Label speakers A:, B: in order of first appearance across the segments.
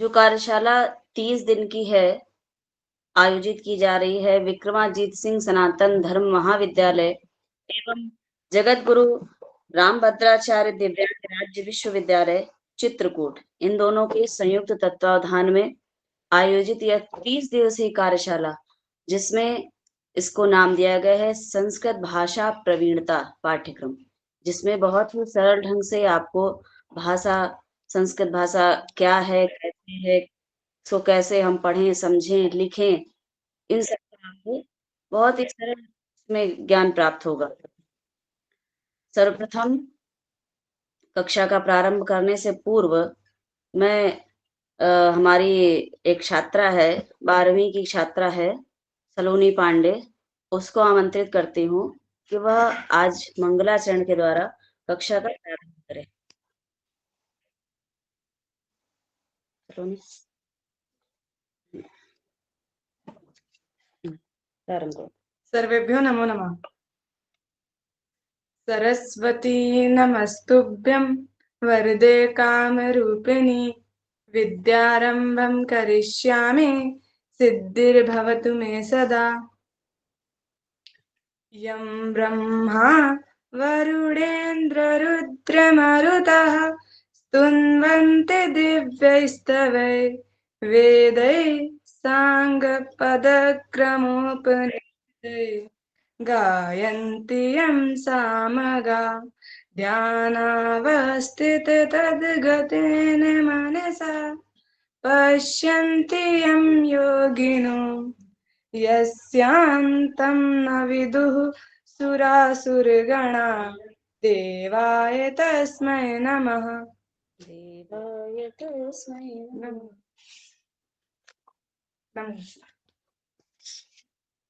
A: जो कार्यशाला 30 दिन की है, आयोजित की जा रही है विक्रमाजीत सिंह सनातन धर्म महाविद्यालय एवं जगत गुरु रामभद्राचार्य दिव्यांग राज्य विश्वविद्यालय चित्रकूट, इन दोनों के संयुक्त तत्वावधान में आयोजित यह 30 दिवसीय कार्यशाला, जिसमें इसको नाम दिया गया है संस्कृत भाषा प्रवीणता पाठ्यक्रम, जिसमें बहुत ही सरल ढंग से आपको भाषा, संस्कृत भाषा क्या है, कैसे है, सो कैसे हम पढ़ें, समझें, लिखें, इन सब का आपको बहुत ही सरल में ज्ञान प्राप्त होगा। सर्वप्रथम कक्षा का प्रारंभ करने से पूर्व मैं हमारी एक छात्रा है, 12वीं की छात्रा है सलोनी पांडे, उसको आमंत्रित करती हूँ कि वह आज मंगलाचरण के द्वारा कक्षा का प्रारंभ करे। सलोनी प्रारंभ करो।
B: सर्वेभ्यो नमो नमः। सरस्वती नमस्तुभ्यं वरदे कामरूपिणी, विद्यारम्भं करिष्यामि सिद्धिर्भवतु मे सदा। यं ब्रह्मा वरुणेन्द्ररुद्रमरुतः स्तुन्वन्ते दिव्यैस्तवैः वेदैः साङ्गपदक्रमोपनिषदैः गायन्ति यं सामगा ध्यानावस्थिततद्गतेन मनसा पश्यन्ति यं योगिनो यस्यान्तं न विदुः सुरासुरगणा देवाय तस्मै नमः।
A: देवाय तस्मै नमः।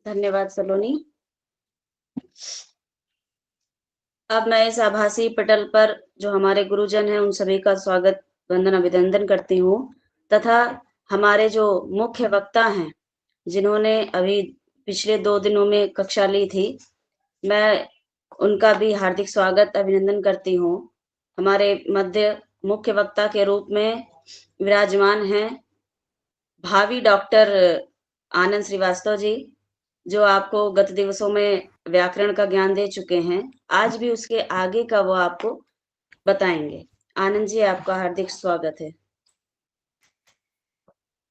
A: धन्यवाद सलोनी। अब मैं इस आभासी पटल पर जो हमारे गुरुजन हैं उन सभी का स्वागत, वंदन, अभिनंदन करती हूँ तथा हमारे जो मुख्य वक्ता हैं जिन्होंने अभी पिछले 2 दिनों में कक्षा ली थी, मैं उनका भी हार्दिक स्वागत, अभिनंदन करती हूँ। हमारे मध्य मुख्य वक्ता के रूप में विराजमान हैं भावी डॉक्टर आनंद श्रीवास्तव जी, जो आपको गत दिवसों में व्याकरण का ज्ञान दे चुके हैं। आज भी उसके आगे का वो आपको बताएंगे। आनंद जी, आपका हार्दिक स्वागत है।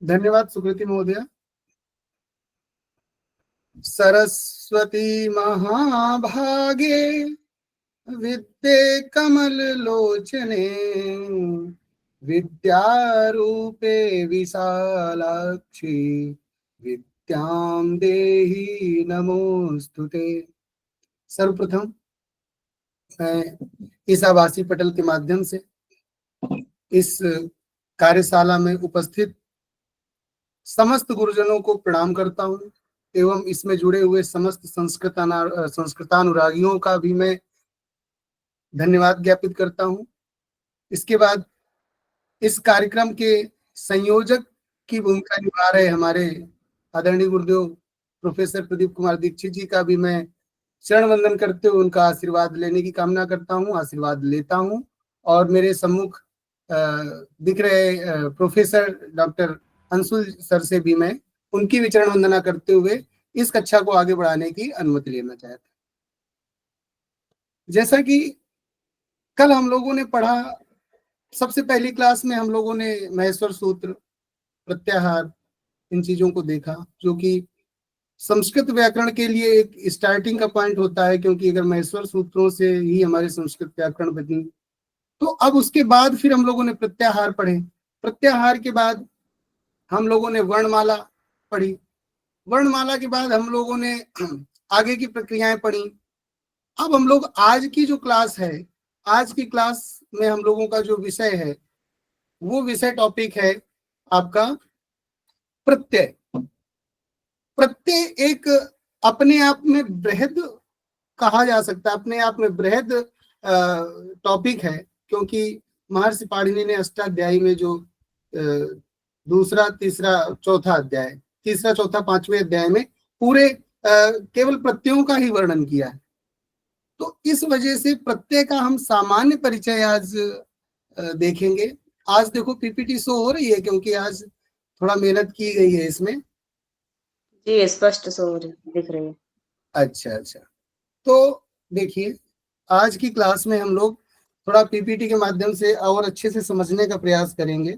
C: धन्यवाद सुकृति महोदया। सरस्वती महाभागे विद्ये कमल लोचने, विद्यारूपे विशालाक्षी, विद्यां देहि नमोस्तुते। सर्वप्रथम मैं इस आभासी पटल के माध्यम से इस कार्यशाला में उपस्थित समस्त गुरुजनों को प्रणाम करता हूँ एवं इसमें जुड़े हुए समस्त संस्कृतानुरागियों का भी मैं धन्यवाद ज्ञापित करता हूँ। इसके बाद इस कार्यक्रम के संयोजक की भूमिका निभा रहे हमारे आदरणीय गुरुदेव प्रोफेसर प्रदीप कुमार दीक्षित जी का भी मैं चरण वंदन करते हुए उनका आशीर्वाद लेने की कामना करता हूँ, आशीर्वाद लेता हूँ। और मेरे सम्मुख दिख रहे प्रोफेसर डॉक्टर अंशुल सर से भी मैं उनकी भी चरण वंदना करते हुए इस कक्षा को आगे बढ़ाने की अनुमति लेना चाहता हूं। जैसा कि कल हम लोगों ने पढ़ा, सबसे पहली क्लास में हम लोगों ने महेश्वर सूत्र, प्रत्याहार, इन चीजों को देखा, जो कि संस्कृत व्याकरण के लिए एक स्टार्टिंग का पॉइंट होता है, क्योंकि अगर महेश्वर सूत्रों से ही हमारे संस्कृत व्याकरण बनी। तो अब उसके बाद फिर हम लोगों ने प्रत्याहार पढ़े। प्रत्याहार के बाद हम लोगों ने वर्णमाला पढ़ी। वर्णमाला के बाद हम लोगों ने आगे की प्रक्रियाएं पढ़ी। अब हम लोग आज की जो क्लास है, आज की क्लास में हम लोगों का जो विषय है, वो विषय टॉपिक है आपका प्रत्यय। प्रत्यय एक अपने आप में बृहद कहा जा सकता है, अपने आप में बृहद टॉपिक है, क्योंकि महर्षि पाणिनि ने अष्टाध्यायी में जो दूसरा, तीसरा, चौथा अध्याय, तीसरा, चौथा, पांचवें अध्याय में पूरे केवल प्रत्ययों का ही वर्णन किया है। तो इस वजह से प्रत्यय का हम सामान्य परिचय आज देखेंगे। आज देखो पीपीटी शो हो रही है, क्योंकि आज थोड़ा मेहनत की गई है इसमें।
A: जी स्पष्ट दिख रही है।
C: अच्छा अच्छा, तो देखिए आज की क्लास में हम लोग थोड़ा पीपीटी के माध्यम से और अच्छे से समझने का प्रयास करेंगे।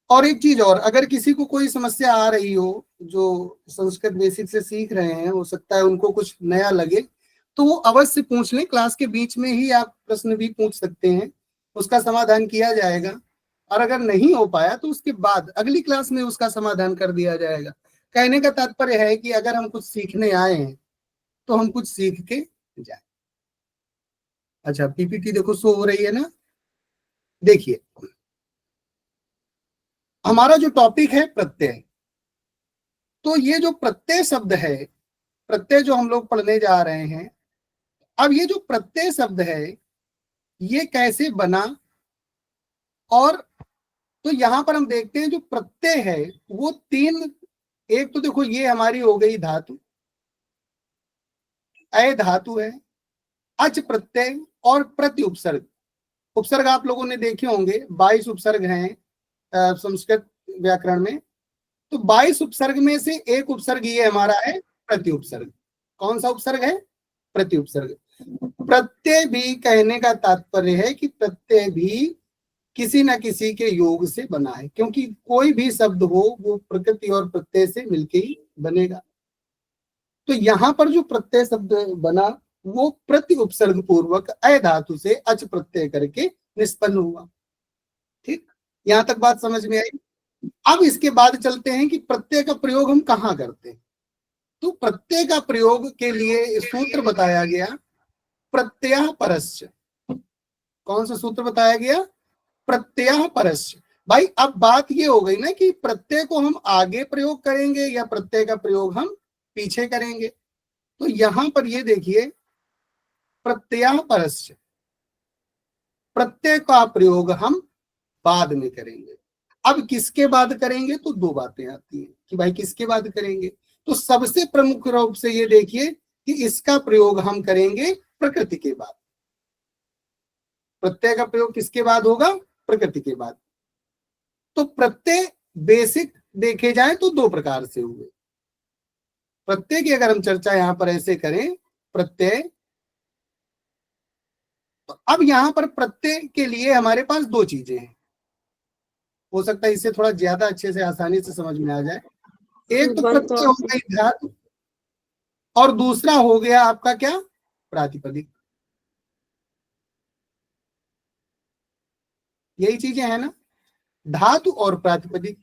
C: और एक चीज और, अगर किसी को कोई समस्या आ रही हो, जो संस्कृत बेसिक से सीख रहे हैं, हो सकता है उनको कुछ नया लगे, तो वो अवश्य पूछ लें। क्लास के बीच में ही आप प्रश्न भी पूछ सकते हैं, उसका समाधान किया जाएगा। और अगर नहीं हो पाया तो उसके बाद अगली क्लास में उसका समाधान कर दिया जाएगा। कहने का तात्पर्य है कि अगर हम कुछ सीखने आए हैं तो हम कुछ सीख के जाए। अच्छा, पीपीटी देखो शो हो रही है ना। देखिए हमारा जो टॉपिक है प्रत्यय, तो ये जो प्रत्यय शब्द है, प्रत्यय जो हम लोग पढ़ने जा रहे हैं, अब ये जो प्रत्यय शब्द है ये कैसे बना, और तो यहां पर हम देखते हैं जो प्रत्यय है वो तीन, एक तो देखो ये हमारी हो गई धातु, अय धातु है, अच प्रत्यय और प्रति उपसर्ग। उपसर्ग आप लोगों ने देखे होंगे, 22 उपसर्ग हैं संस्कृत व्याकरण में। तो 22 उपसर्ग में से एक उपसर्ग ये हमारा है प्रति उपसर्ग। कौन सा उपसर्ग है? प्रति उपसर्ग। प्रत्यय भी, कहने का तात्पर्य है कि प्रत्यय भी किसी न किसी के योग से बना है, क्योंकि कोई भी शब्द हो वो प्रकृति और प्रत्यय से मिलके ही बनेगा। तो यहां पर जो प्रत्यय शब्द बना वो प्रति उपसर्ग पूर्वक अय धातु से अच प्रत्यय करके निष्पन्न हुआ। ठीक, यहां तक बात समझ में आई। अब इसके बाद चलते हैं कि प्रत्यय का प्रयोग हम कहाँ करते हैं। तो प्रत्यय का प्रयोग के लिए सूत्र बताया गया, प्रत्यय परस्य। कौन सा सूत्र बताया गया? प्रत्यय परस्य। भाई अब बात ये हो गई ना कि प्रत्यय को हम आगे प्रयोग करेंगे या प्रत्यय का प्रयोग हम पीछे करेंगे। तो यहां पर ये देखिए, प्रत्यय परस्य, प्रत्यय का प्रयोग हम बाद में करेंगे। अब किसके बाद करेंगे? तो दो बातें आती हैं कि भाई किसके बाद करेंगे। तो सबसे प्रमुख रूप से ये देखिए कि इसका प्रयोग हम करेंगे प्रकृति के बाद। प्रत्यय का प्रयोग किसके बाद होगा? प्रकृति के बाद। तो प्रत्यय बेसिक देखे जाए तो दो प्रकार से हुए। प्रत्यय की अगर हम चर्चा यहां पर ऐसे करें, प्रत्यय, तो अब यहां पर प्रत्यय के लिए हमारे पास दो चीजें हैं। हो सकता है इससे थोड़ा ज्यादा अच्छे से आसानी से समझ में आ जाए। एक तो प्रत्यय हो गई धातु, और दूसरा हो गया आपका क्या? प्रातिपदिक। यही चीजें हैं ना, धातु और प्रातिपदिक।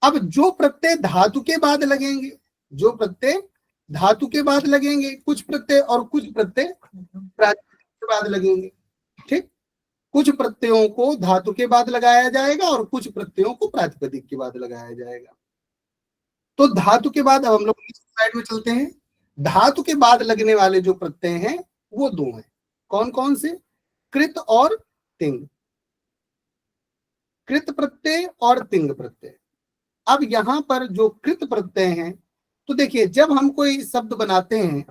C: अब जो प्रत्यय धातु के बाद लगेंगे, जो प्रत्यय धातु के बाद लगेंगे, कुछ प्रत्यय, और कुछ प्रत्यय प्रातिपदिक के बाद लगेंगे। ठीक, कुछ प्रत्ययों को धातु के बाद लगाया जाएगा और कुछ प्रत्ययों को प्रातिपदिक के बाद लगाया जाएगा। तो धातु के बाद, अब हम लोग साइड में चलते हैं। धातु के बाद लगने वाले जो प्रत्यय हैं वो दो हैं। कौन कौन से? कृत और तिंग। कृत प्रत्यय और तिंग प्रत्यय। अब यहां पर जो कृत प्रत्यय हैं, तो देखिए जब हम कोई शब्द बनाते हैं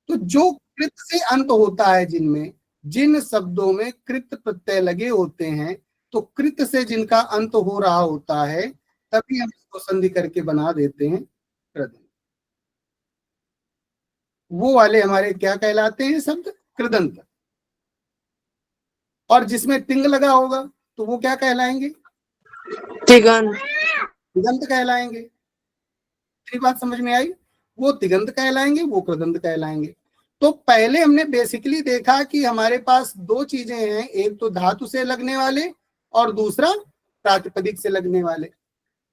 C: तो जो कृत से अंत होता है, जिनमें, जिन शब्दों में कृत प्रत्यय लगे होते हैं, तो कृत से जिनका अंत हो रहा होता है तभी हम इसको संधि करके बना देते हैं कृदंत। वो वाले हमारे क्या कहलाते हैं शब्द? कृदंत। और जिसमें तिंग लगा होगा तो वो क्या कहलाएंगे?
B: तिगंत।
C: तिगंत कहलाएंगे। मेरी बात समझ में आई? वो तिगंत कहलाएंगे, वो कृदंत कहलाएंगे। तो पहले हमने बेसिकली देखा कि हमारे पास दो चीजें हैं, एक तो धातु से लगने वाले और दूसरा प्रातिपदिक से लगने वाले।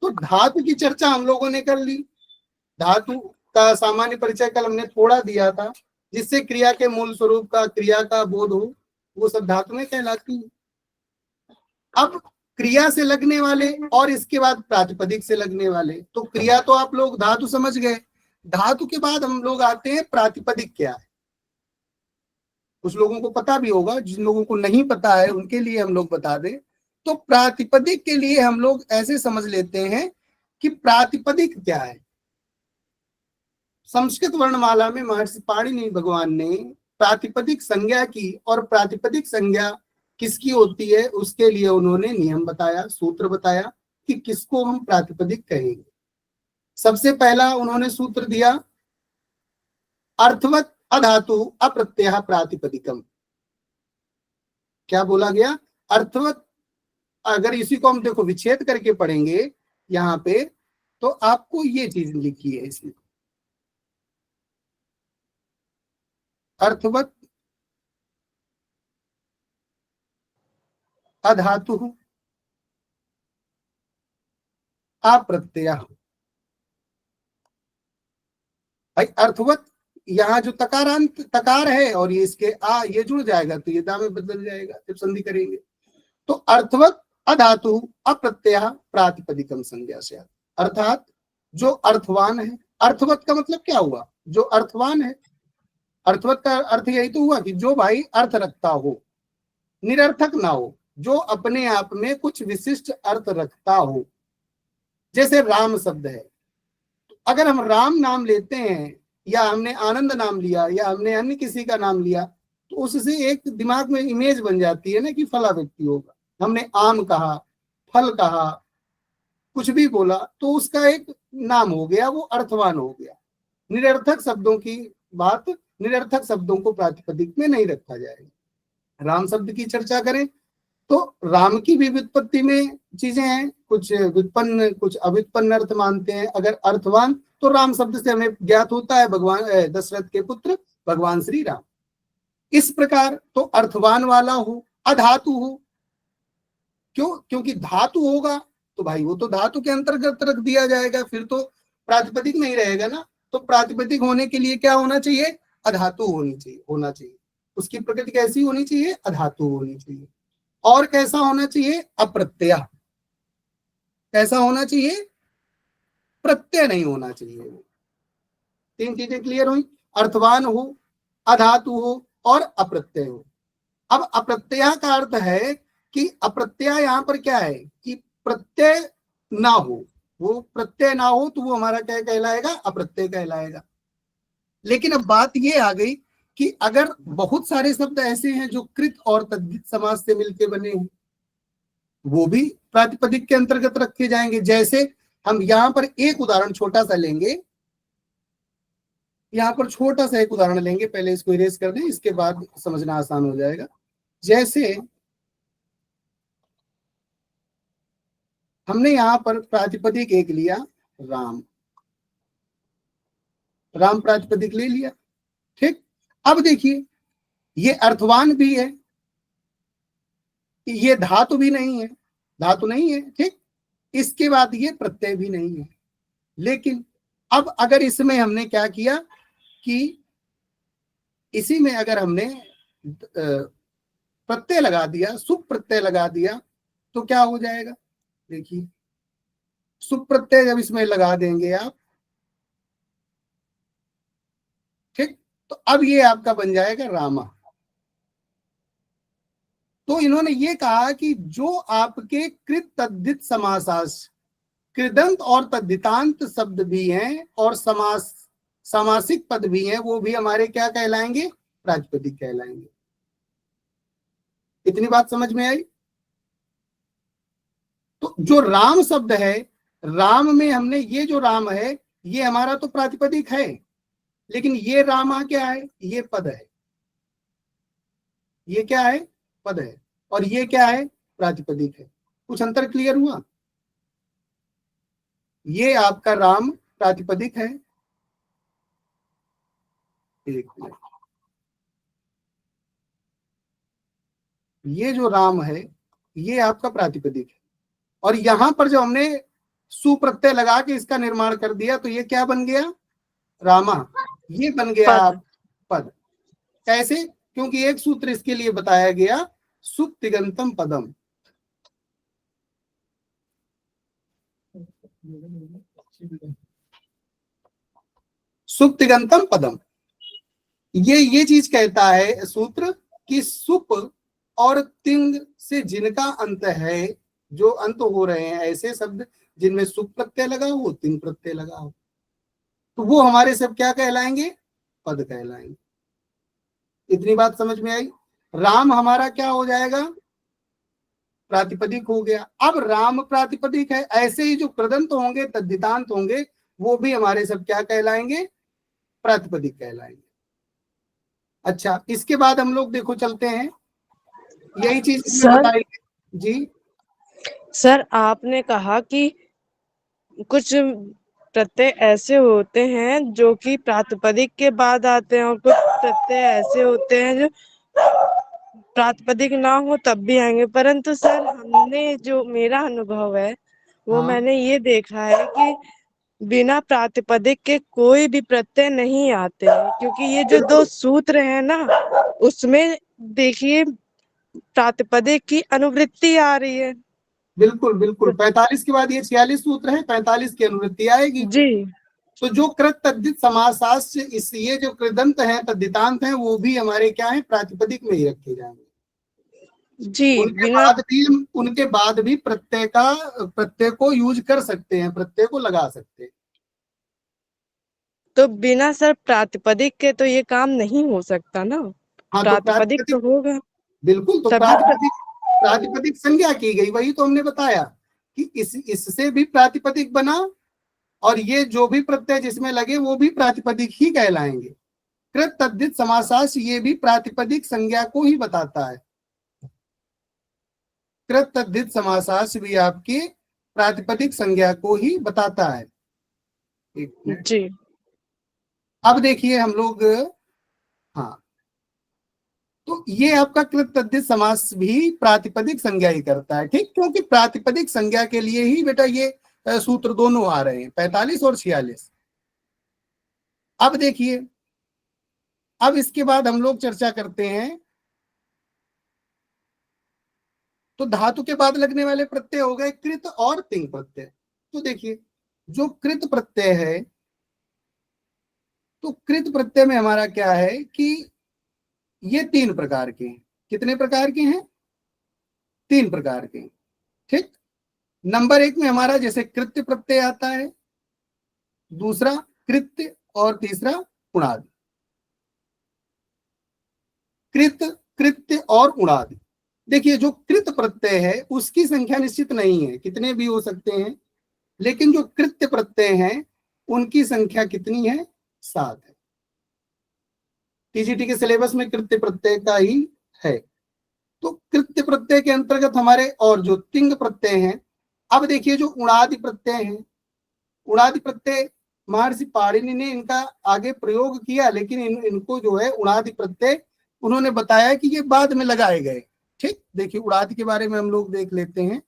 C: तो धातु की चर्चा हम लोगों ने कर ली। धातु का सामान्य परिचय कल हमने थोड़ा दिया था, जिससे क्रिया के मूल स्वरूप का, क्रिया का बोध हो, वो सब धातु में कहलाती है। अब क्रिया से लगने वाले और इसके बाद प्रातिपदिक से लगने वाले, तो क्रिया तो आप लोग धातु समझ गए। धातु के बाद हम लोग आते हैं प्रातिपदिक क्या है। कुछ लोगों को पता भी होगा, जिन लोगों को नहीं पता है उनके लिए हम लोग बता दें। तो प्रातिपदिक के लिए हम लोग ऐसे समझ लेते हैं कि प्रातिपदिक क्या है। संस्कृत वर्णमाला में महर्षि पाणिनि भगवान ने प्रातिपदिक संज्ञा की, और प्रातिपदिक संज्ञा किसकी होती है उसके लिए उन्होंने नियम बताया, सूत्र बताया कि किसको हम प्रातिपदिक कहेंगे। सबसे पहला उन्होंने सूत्र दिया, अर्थवत अधातु अप्रत्यय प्रातिपदिकम। क्या बोला गया? अर्थवत, अगर इसी को हम देखो विच्छेद करके पढ़ेंगे यहाँ पे, तो आपको ये चीज लिखी है इसमें, अर्थवत अधातु अप्रत्यय। भाई अर्थवत, यहाँ जो तकारांत तकार है और ये इसके ये जुड़ जाएगा तो ये दा में बदल जाएगा जब संधि करेंगे। तो अर्थवत अधातु अप्रत्यय प्रातिपदिकम संज्ञा से, अर्थात जो अर्थवान है। अर्थवत का मतलब क्या हुआ? जो अर्थवान है। अर्थवत का अर्थ यही तो हुआ कि जो भाई अर्थ रखता हो, निरर्थक ना हो, जो अपने आप में कुछ विशिष्ट अर्थ रखता हो। जैसे राम शब्द है, अगर हम राम नाम लेते हैं या हमने आनंद नाम लिया या हमने अन्य किसी का नाम लिया, तो उससे एक दिमाग में इमेज बन जाती है ना कि फला व्यक्ति होगा। हमने आम कहा, फल कहा, कुछ भी बोला, तो उसका एक नाम हो गया, वो अर्थवान हो गया। निरर्थक शब्दों की बात, निरर्थक शब्दों को प्रातिपदिक में नहीं रखा जाएगा। राम शब्द की चर्चा करें तो राम की भी व्युत्पत्ति में चीजें हैं, कुछ व्युत्पन्न कुछ अव्युत्पन्न अर्थ मानते हैं। अगर अर्थवान तो राम शब्द से हमें ज्ञात होता है भगवान दशरथ के पुत्र भगवान श्री राम। इस प्रकार तो अर्थवान वाला हो, अधातु हो। क्यों? क्योंकि धातु होगा तो भाई वो तो धातु के अंतर्गत रख दिया जाएगा, फिर तो प्रातिपदिक नहीं रहेगा ना। तो प्रातिपदिक होने के लिए क्या होना चाहिए? अधातु होना चाहिए। उसकी प्रकृति कैसी होनी चाहिए? अधातु होनी चाहिए। और कैसा होना चाहिए? अप्रत्यय। कैसा होना चाहिए? प्रत्यय नहीं होना चाहिए। तीन चीजें क्लियर हुई, अर्थवान हो, अधातु हो और अप्रत्यय हो। अब अप्रत्यय का अर्थ है कि अप्रत्यय यहां पर क्या है कि प्रत्यय ना हो। वो प्रत्यय ना हो तो वो हमारा क्या कहलाएगा? अप्रत्यय कहलाएगा। लेकिन अब बात ये आ गई कि अगर बहुत सारे शब्द ऐसे हैं जो कृत और तद्धित समास से मिलकर बने हैं, वो भी प्रातिपदिक के अंतर्गत रखे जाएंगे। जैसे हम यहाँ पर एक उदाहरण छोटा सा लेंगे, यहाँ पर छोटा सा एक उदाहरण लेंगे, पहले इसको इरेज कर दें, इसके बाद समझना आसान हो जाएगा। जैसे हमने यहाँ पर प्रातिपदिक एक लिया, राम। राम प्रातिपदिक ले लिया, ठीक। अब देखिए ये अर्थवान भी है, ये धातु भी नहीं है, धातु नहीं है, ठीक। इसके बाद ये प्रत्यय भी नहीं है। लेकिन अब अगर इसमें हमने क्या किया कि इसी में अगर हमने प्रत्यय लगा दिया, सुप प्रत्यय लगा दिया, तो क्या हो जाएगा? देखिए सुप प्रत्यय जब इसमें लगा देंगे आप, ठीक, तो अब ये आपका बन जाएगा रामा। तो इन्होंने ये कहा कि जो आपके कृत तद्धित समासास, कृदंत और तद्धितांत शब्द भी हैं और सामासिक पद भी हैं, वो भी हमारे क्या कहलाएंगे? प्रातिपदिक कहलाएंगे। इतनी बात समझ में आई? तो जो राम शब्द है, राम में हमने ये जो राम है ये हमारा तो प्रातिपदिक है, लेकिन ये रामा क्या है? ये पद है। ये क्या है? पद है। और ये क्या है? प्रातिपदिक है। कुछ अंतर क्लियर हुआ? ये आपका राम प्रातिपदिक है। एक मिनट, ये जो राम है ये आपका प्रातिपदिक है। और यहां पर जो हमने सुप्रत्यय लगा के इसका निर्माण कर दिया तो ये क्या बन गया? रामा। ये बन गया
B: पद।
C: पद। कैसे? क्योंकि एक सूत्र इसके लिए बताया गया, सुप्तिगंतम पदम। सुप्तिगंतम पदम, ये चीज कहता है सूत्र कि सुप और तिंग से जिनका अंत है, जो अंत हो रहे हैं ऐसे शब्द जिनमें सुप प्रत्यय लगा हो, तिंग प्रत्यय लगा हो, तो वो हमारे सब क्या कहलाएंगे? पद कहलाएंगे। इतनी बात समझ में आई। राम हमारा क्या हो जाएगा, प्रातिपदिक हो गया। अब राम प्रातिपदिक है, ऐसे ही जो कृदंत होंगे, तद्धितांत होंगे, वो भी हमारे सब क्या कहलाएंगे, प्रातिपदिक कहलाएंगे। अच्छा, इसके बाद हम लोग देखो चलते हैं, यही चीज इसमें
B: सर
C: बताएंगे जी।
B: सर आपने कहा कि कुछ प्रत्यय ऐसे होते हैं जो कि प्रातिपदिक के बाद आते हैं और कुछ प्रत्यय ऐसे होते हैं जो प्रातिपदिक ना हो तब भी आएंगे, परंतु सर हमने जो मेरा अनुभव है वो
C: हाँ
B: मैंने ये देखा है कि बिना प्रातिपदिक के कोई भी प्रत्यय नहीं आते हैं, क्योंकि ये जो दो सूत्र हैं ना उसमें देखिए प्रातिपदिक की अनुवृत्ति आ रही है।
C: बिल्कुल बिल्कुल, 45 के बाद ये 46 सूत्र है, 45 की अनुवृत्ति आएगी।
B: जी
C: तो जो कृत तद्धित समासास्य, इस ये जो कृदंत है, तद्धितांत है, वो भी हमारे क्या है, प्रातिपदिक में ही रखे जाएंगे।
B: जी बिना
C: उनके बाद भी प्रत्यय को यूज कर सकते हैं, प्रत्यय को लगा सकते हैं।
B: तो बिना सर प्रातिपदिक के तो ये काम नहीं हो सकता ना,
C: हाँ, तो
B: प्रातिपदिक तो होगा
C: बिल्कुल, तो
B: तभी
C: प्रातिपदिक संज्ञा की गई, वही तो हमने बताया कि इससे भी प्रातिपदिक बना, और ये जो भी प्रत्यय जिसमें लगे वो भी प्रातिपदिक ही कहलाएंगे। कृत तद्धित समासास ये भी प्रातिपदिक संज्ञा को ही बताता है। कृत तद्धित समासास भी आपकी प्रातिपदिक संज्ञा को ही बताता है। एक मिनट,
B: जी
C: अब देखिए हम लोग, हाँ, तो ये आपका कृत तद्धित समास भी प्रातिपदिक संज्ञा ही करता है, ठीक, क्योंकि प्रातिपदिक संज्ञा के लिए ही बेटा ये सूत्र दोनों आ रहे हैं, 45 और 46। अब देखिए, अब इसके बाद हम लोग चर्चा करते हैं, तो धातु के बाद लगने वाले प्रत्यय हो गए कृत और तिंग प्रत्यय। तो देखिए, जो कृत प्रत्यय है, तो कृत प्रत्यय में हमारा क्या है कि ये 3 प्रकार के हैं। कितने प्रकार के हैं, 3 प्रकार के, ठीक। नंबर 1 में हमारा जैसे कृत्य प्रत्यय आता है, दूसरा कृत्य, और तीसरा उणादि। कृत, कृत्य और उणादि। देखिए, जो कृत प्रत्यय है उसकी संख्या निश्चित नहीं है, कितने भी हो सकते हैं, लेकिन जो कृत्य प्रत्यय हैं उनकी संख्या कितनी है, 7 है। टीजीटी के सिलेबस में कृत्य प्रत्यय का ही है। तो कृत्य प्रत्यय के अंतर्गत हमारे और जो तिंग प्रत्यय हैं, अब देखिए जो उणादि प्रत्यय हैं, उणादि प्रत्यय महर्षि पाणिनि ने इनका आगे प्रयोग किया, लेकिन इनको जो है उणादि प्रत्यय उन्होंने बताया कि ये बाद में लगाए गए, ठीक। देखिए, उणादि के बारे में हम लोग देख लेते हैं।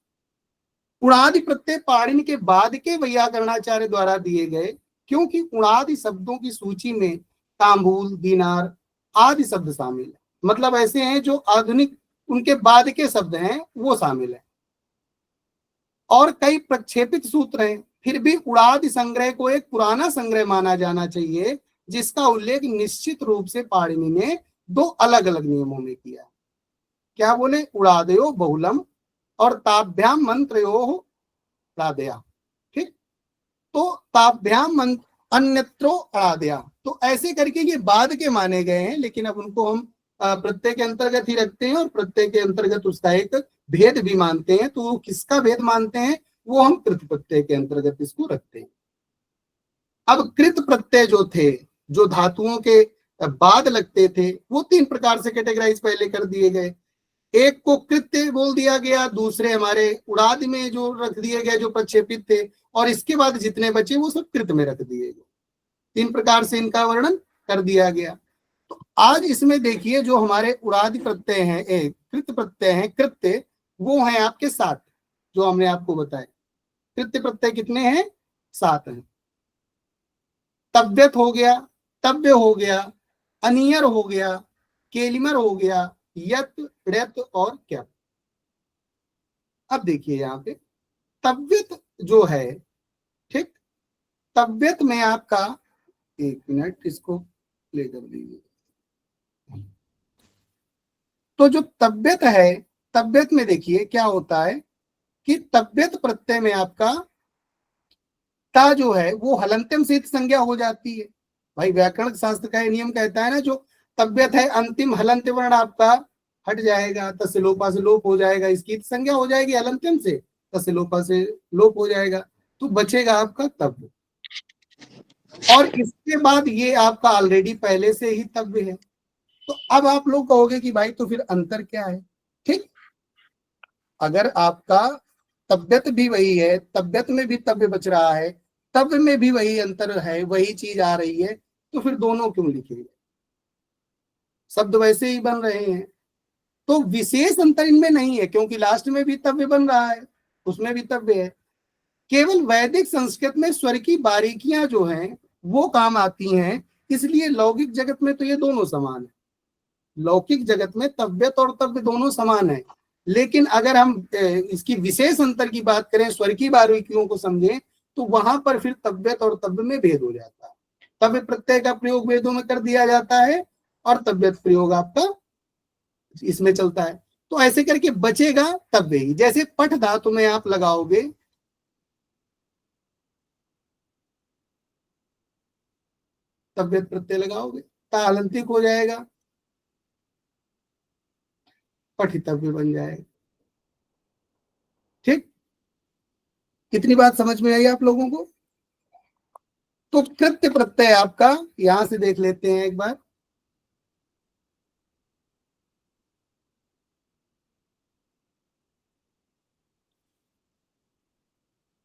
C: उणादि प्रत्यय पाणिनि के बाद के वैयाकरणाचार्य द्वारा दिए गए, क्योंकि उणादि शब्दों की सूची में तांबूल, दीनार आदि शब्द शामिल है, मतलब ऐसे हैं जो आधुनिक उनके बाद के शब्द हैं वो शामिल है, और कई प्रक्षेपित सूत्र हैं। फिर भी उड़ादि संग्रह को एक पुराना संग्रह माना जाना चाहिए, जिसका उल्लेख निश्चित रूप से पाणिनि ने 2 अलग अलग नियमों में किया। क्या बोले, उड़ादयो बहुलम और ताभ्याम मंत्रयो प्रादया, ठीक। तो ताभ्याम मंत्र अन्यत्रो अड़ादया, तो ऐसे करके ये बाद के माने गए हैं, लेकिन अब उनको हम प्रत्यय के अंतर्गत ही रखते हैं, और प्रत्यय के अंतर्गत उसका एक भेद भी मानते हैं। तो किसका भेद मानते हैं, वो हम कृत प्रत्यय के अंतर्गत इसको रखते हैं। अब कृत प्रत्यय जो थे, जो धातुओं के बाद लगते थे, वो 3 प्रकार से कैटेगराइज पहले कर दिए गए। एक को कृत्य बोल दिया गया, दूसरे हमारे उड़ादि में जो रख दिए गए जो प्रक्षेपित थे, और इसके बाद जितने बचे वो सब कृत में रख दिए गए। 3 प्रकार से इनका वर्णन कर दिया गया। तो आज इसमें देखिए, जो हमारे उड़ादि प्रत्यय हैं, एक कृत प्रत्यय हैं, कृत्य, वो हैं आपके 7, जो हमने आपको बताया। कृत्य प्रत्यय कितने हैं, 7 हैं। तव्यत हो गया, तव्य हो गया, अनियर हो गया, केलिमर हो गया, यत, ण्यत और क्या। अब देखिए यहाँ पे तव्यत जो है, ठीक, तव्यत में आपका, एक मिनट इसको प्ले कर दीजिए। तो जो तव्यत है, तव्यत में देखिए क्या होता है कि तव्यत प्रत्यय में आपका ता जो है वो हलंत्यम सिद्ध संज्ञा हो जाती है। भाई व्याकरण शास्त्र का नियम कहता है ना, जो तव्यत है अंतिम, हलंत वर्ण आपका हट जाएगा, तस्य लोपा से लोप हो जाएगा, इसकी संज्ञा हो जाएगी हलंत्यम से, तस्य लोपा से लोप हो जाएगा, तो बचेगा आपका तव्य। और इसके बाद ये आपका ऑलरेडी पहले से ही तव्य है। तो अब आप लोग कहोगे कि भाई तो फिर अंतर क्या है? ठीक, अगर आपका तव्यत भी वही है, तव्यत में भी तव्य बच रहा है, तव्य में भी वही अंतर है, वही चीज आ रही है, तो फिर दोनों क्यों लिखेंगे? शब्द वैसे ही बन रहे हैं, तो विशेष अंतर इनमें नहीं है, क्योंकि लास्ट में भी तव्य बन रहा है, उसमें भी तव्य है। केवल वैदिक संस्कृत में स्वर की बारीकियां जो हैं वो काम आती हैं, इसलिए लौकिक जगत में तो ये दोनों समान है। लौकिक जगत में तव्यत और तव्य दोनों समान है, लेकिन अगर हम इसकी विशेष अंतर की बात करें, स्वर की बारीकियों को समझें, तो वहां पर फिर तव्यत और तव्य में भेद हो जाता है। तव्य प्रत्यय का प्रयोग वेदों में कर दिया जाता है और तव्यत प्रयोग आपका इसमें चलता है। तो ऐसे करके बचेगा तव्य ही। जैसे पठ धातु में आप लगाओगे तव्यत प्रत्यय लगाओगे, तालंतिक हो जाएगा, पठितव्य बन जाएगा। ठीक, कितनी बात समझ में आई आप लोगों को? तो कृत्य प्रत्यय आपका यहां से देख लेते हैं एक बार।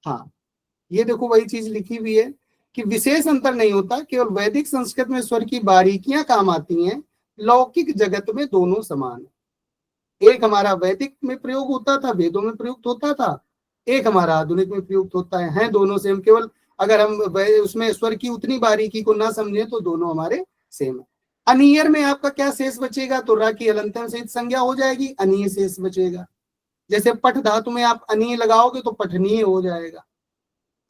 C: हाँ, ये देखो वही चीज लिखी हुई है कि विशेष अंतर नहीं होता, केवल वैदिक संस्कृत में स्वर की बारीकियां काम आती हैं, लौकिक जगत में दोनों समान है। एक हमारा वैदिक में प्रयोग होता था, वेदों में प्रयुक्त होता था, एक हमारा आधुनिक में प्रयुक्त होता है दोनों सेम। केवल अगर हम उसमें स्वर की उतनी बारीकी को ना समझे तो दोनों हमारे सेम है। अनियर में आपका क्या शेष बचेगा? तो रा की हलंत्यम सहित संज्ञा हो जाएगी, अनीय शेष बचेगा। जैसे पठ धातु में आप अनीय लगाओगे तो पठनीय हो जाएगा।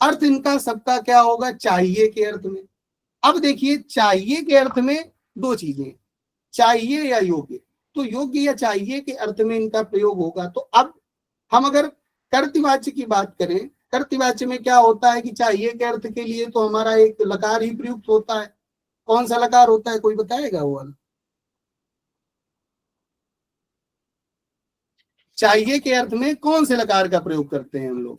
C: अर्थ इनका सबका क्या होगा? चाहिए के अर्थ में। अब देखिए, चाहिए के अर्थ में दो चीजें, चाहिए या योग्य। तो योग्य या चाहिए के अर्थ में इनका प्रयोग होगा। तो अब हम अगर कर्तवाच्य की बात करें, कर्तवाच्य में क्या होता है कि चाहिए के अर्थ के लिए तो हमारा एक लकार ही प्रयुक्त होता है। कौन सा लकार होता है, कोई बताएगा? वो वाला चाहिए के अर्थ में कौन से लकार का प्रयोग करते हैं हम लोग?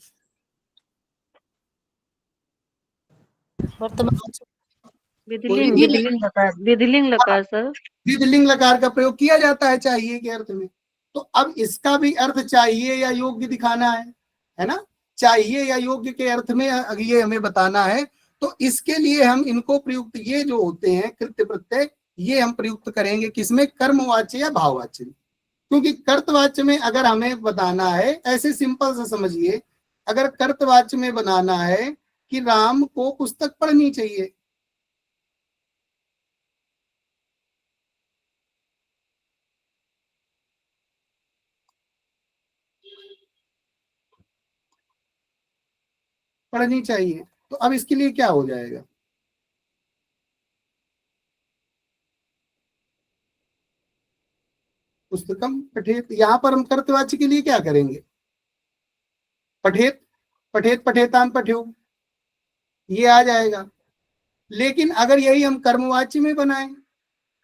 D: विधिलिंग लकार सर।
C: विधिलिंग लकार का प्रयोग किया जाता है चाहिए के अर्थ में। तो अब इसका भी अर्थ चाहिए या योग्य दिखाना है ना? चाहिए या योग्य के अर्थ में ये हमें बताना है। तो इसके लिए हम इनको प्रयुक्त, ये जो होते हैं कृत्य प्रत्यय, ये हम प्रयुक्त करेंगे किसमें? कर्मवाच्य या भाववाच्य में। क्योंकि कर्तवाच्य में अगर हमें बताना है, ऐसे सिंपल से समझिए, अगर कर्तवाच्य में बनाना है कि राम को पुस्तक पढ़नी चाहिए, पढ़नी चाहिए, तो अब इसके लिए क्या हो जाएगा? पुस्तकम पठेत। यहां पर हम कर्तवाच्य के लिए क्या करेंगे? पठेत, पठेत पठेतान पठ्यो, ये आ जाएगा। लेकिन अगर यही हम कर्मवाच्य में बनाएं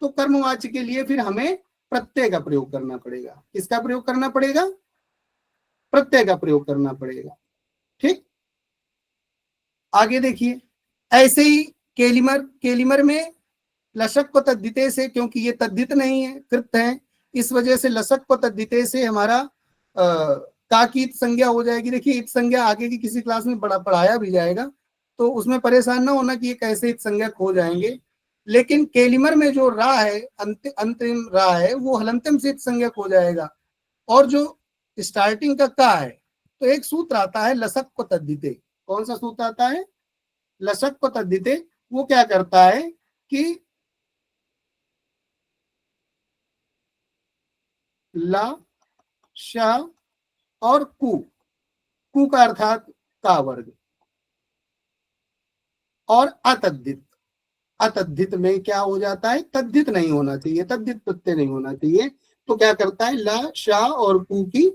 C: तो कर्मवाच्य के लिए फिर हमें प्रत्यय का प्रयोग करना पड़ेगा। किसका प्रयोग करना पड़ेगा? प्रत्यय का प्रयोग करना पड़ेगा। ठीक, आगे देखिए, ऐसे ही केलिमर, केलिमर में लशक को तद्धिते से, क्योंकि ये तद्धित नहीं है, कृत है, इस वजह से लशक को तद्धिते से हमारा का की इत संज्ञा हो जाएगी। देखिए, इत संज्ञा आगे की किसी क्लास में पढ़ाया भी जाएगा, तो उसमें परेशान ना होना कि ये कैसे इत संज्ञा हो जाएंगे। लेकिन केलिमर में जो रा है, अंतिम रा है, वो हलंतम से इत संज्ञा हो जाएगा। और जो स्टार्टिंग का है, तो एक सूत्र आता है लशक को तद्धिते। कौन सा सूत्र आता है? लशक को तद्धिते। वो क्या करता है कि ला, शा और कु का अर्थात का वर्ग, और अतद्धित। अतद्धित में क्या हो जाता है? तद्धित नहीं होना चाहिए, तद्धित प्रत्यय नहीं होना चाहिए। तो क्या करता है? ला, शा और कु की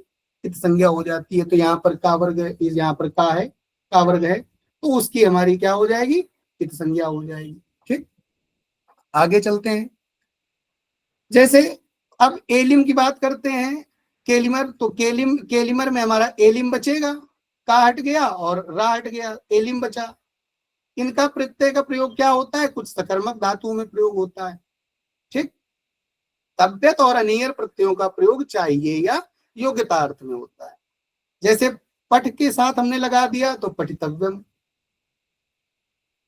C: इत संज्ञा हो जाती है। तो यहाँ पर का वर्ग है, यहाँ पर का है, का वर्ग है, तो उसकी हमारी क्या हो जाएगी? इत संज्ञा हो जाएगी। ठीक, आगे चलते हैं। जैसे अब एलिम की बात करते हैं, केलिमर, तो केलिमर में हमारा एलिम बचेगा, का हट गया और रा हट गया, एलिम बचा। इनका प्रत्यय का प्रयोग क्या होता है, कुछ सकर्मक धातुओं में प्रयोग होता है। ठीक, तव्यत और अनियर प्रत्ययों का प्रयोग चाहिए या योग्यता अर्थ में होता है। जैसे पठ के साथ हमने लगा दिया तो पठितव्यम,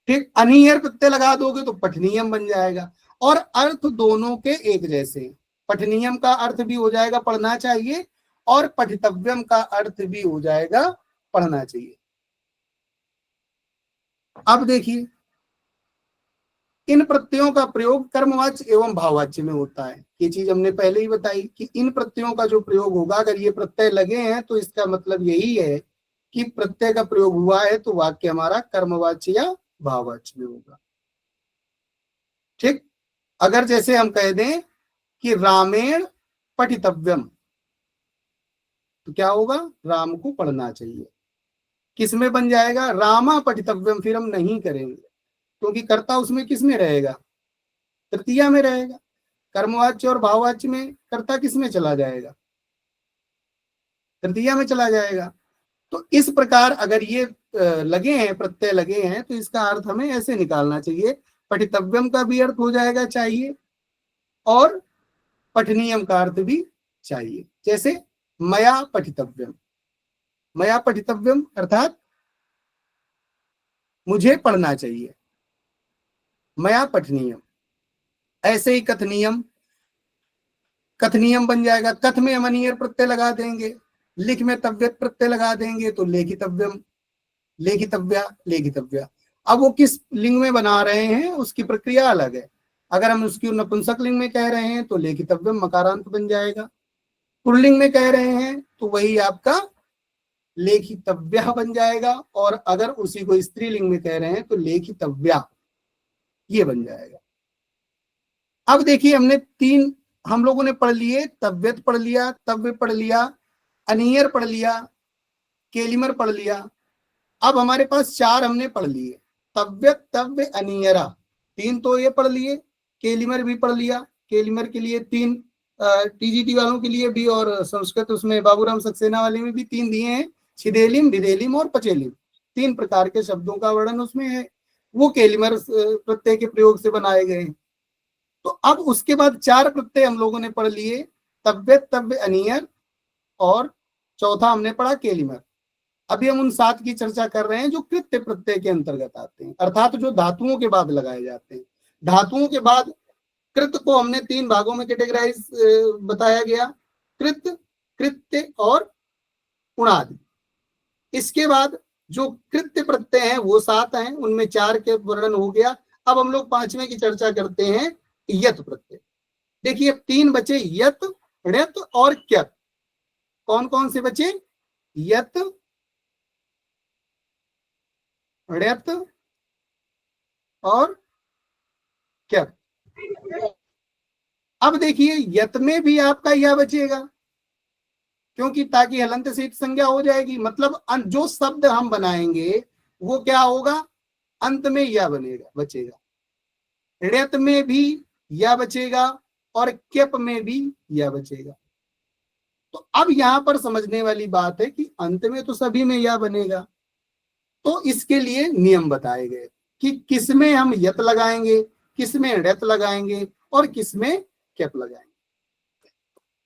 C: ठीक, अनियर प्रत्यय लगा दोगे तो पठनीयम बन जाएगा। और अर्थ दोनों के एक जैसे, पठनीयम का अर्थ भी हो जाएगा पढ़ना चाहिए, और पठितव्यम का अर्थ भी हो जाएगा पढ़ना चाहिए। अब देखिए, इन प्रत्ययों का प्रयोग कर्मवाच्य एवं भाववाच्य में होता है। ये चीज हमने पहले ही बताई कि इन प्रत्ययों का जो प्रयोग होगा, अगर ये प्रत्यय लगे हैं तो इसका मतलब यही है कि प्रत्यय का प्रयोग हुआ है तो वाक्य हमारा कर्मवाच्य या भाववाच्य में होगा। ठीक, अगर जैसे हम कह दें कि रामेण पठितव्यम, तो क्या होगा, राम को पढ़ना चाहिए। किस में बन जाएगा, रामा पठितव्यम, फिर हम नहीं करेंगे क्योंकि कर्ता उसमें किस में रहेगा, तृतीया में रहेगा। कर्मवाच्य और भाववाच्य में कर्ता किस में चला जाएगा, तृतीया में चला जाएगा। तो इस प्रकार अगर ये लगे हैं, प्रत्यय लगे हैं, तो इसका अर्थ हमें ऐसे निकालना चाहिए, पठितव्यम का भी अर्थ हो जाएगा चाहिए और पठनीयम का अर्थ भी चाहिए। जैसे मया पठितव्यम, मया पठितव्यम अर्थात मुझे पढ़ना चाहिए, मया पठनीयम। ऐसे ही कथनीयम, कथनीयम बन जाएगा, कथ में हम अनियर प्रत्यय लगा देंगे, लिख में तव्यत प्रत्यय लगा देंगे तो लेखितव्यम, लेखितव्या, लेखितव्या। अब वो किस लिंग में बना रहे हैं उसकी प्रक्रिया अलग है। अगर हम उसकी नपुंसक लिंग में कह रहे हैं तो लेखितव्यम मकारांत बन जाएगा, पुल्लिंग में कह रहे हैं तो वही आपका लेखितव्या बन जाएगा, और अगर उसी को स्त्रीलिंग में कह रहे हैं तो लेखितव्या, ये बन जाएगा। अब देखिए, हमने तीन हम लोगों ने पढ़ लिए, तव्यत पढ़ लिया, तव्य पढ़ लिया, अनियर पढ़ लिया, केलिमर पढ़ लिया। अब हमारे पास चार हमने पढ़ लिए, तव्यत, तव्य, अनियरा, तीन तो ये पढ़ लिए, केलिमर भी पढ़ लिया। केलिमर के लिए तीन, टीजीटी वालों के लिए भी, और संस्कृत उसमें बाबूराम सक्सेना वाले में भी तीन दिए हैं, छिदेलिम, विदेलिम और पचेलिम। तीन प्रकार के शब्दों का वर्णन उसमें है, वो केलिमर प्रत्यय के प्रयोग से बनाए गए हैं। तो अब उसके बाद चार प्रत्यय हम लोगों ने पढ़ लिए, तव्यत, तव्य, अनियर, और चौथा हमने पढ़ा केलिमर। अभी हम उन सात की चर्चा कर रहे हैं जो कृत्य प्रत्यय के अंतर्गत आते हैं, अर्थात जो धातुओं के बाद लगाए जाते हैं। धातुओं के बाद कृत को हमने तीन भागों में कैटेगराइज बताया गया, कृत, कृत्य और उणादि। इसके बाद जो कृत्य प्रत्यय हैं वो सात हैं, उनमें चार के वर्णन हो गया। अब हम लोग पांचवें की चर्चा करते हैं, यत प्रत्यय। देखिए, तीन बचे, यत, ण्यत और क्यत। कौन कौन से बचे, यत, ण्यत और क्यत। अब देखिए, यत में भी आपका यह बचेगा, क्योंकि ताकि हलंत से संज्ञा हो जाएगी, मतलब जो शब्द हम बनाएंगे वो क्या होगा, अंत में यह बनेगा, बचेगा। ण्यत में भी यह बचेगा और क्यप में भी यह बचेगा। तो अब यहां पर समझने वाली बात है कि अंत में तो सभी में यह बनेगा, तो इसके लिए नियम बताए गए कि किसमें हम यत लगाएंगे, किसमें ण्यत लगाएंगे और किसमें क्यप लगाएंगे।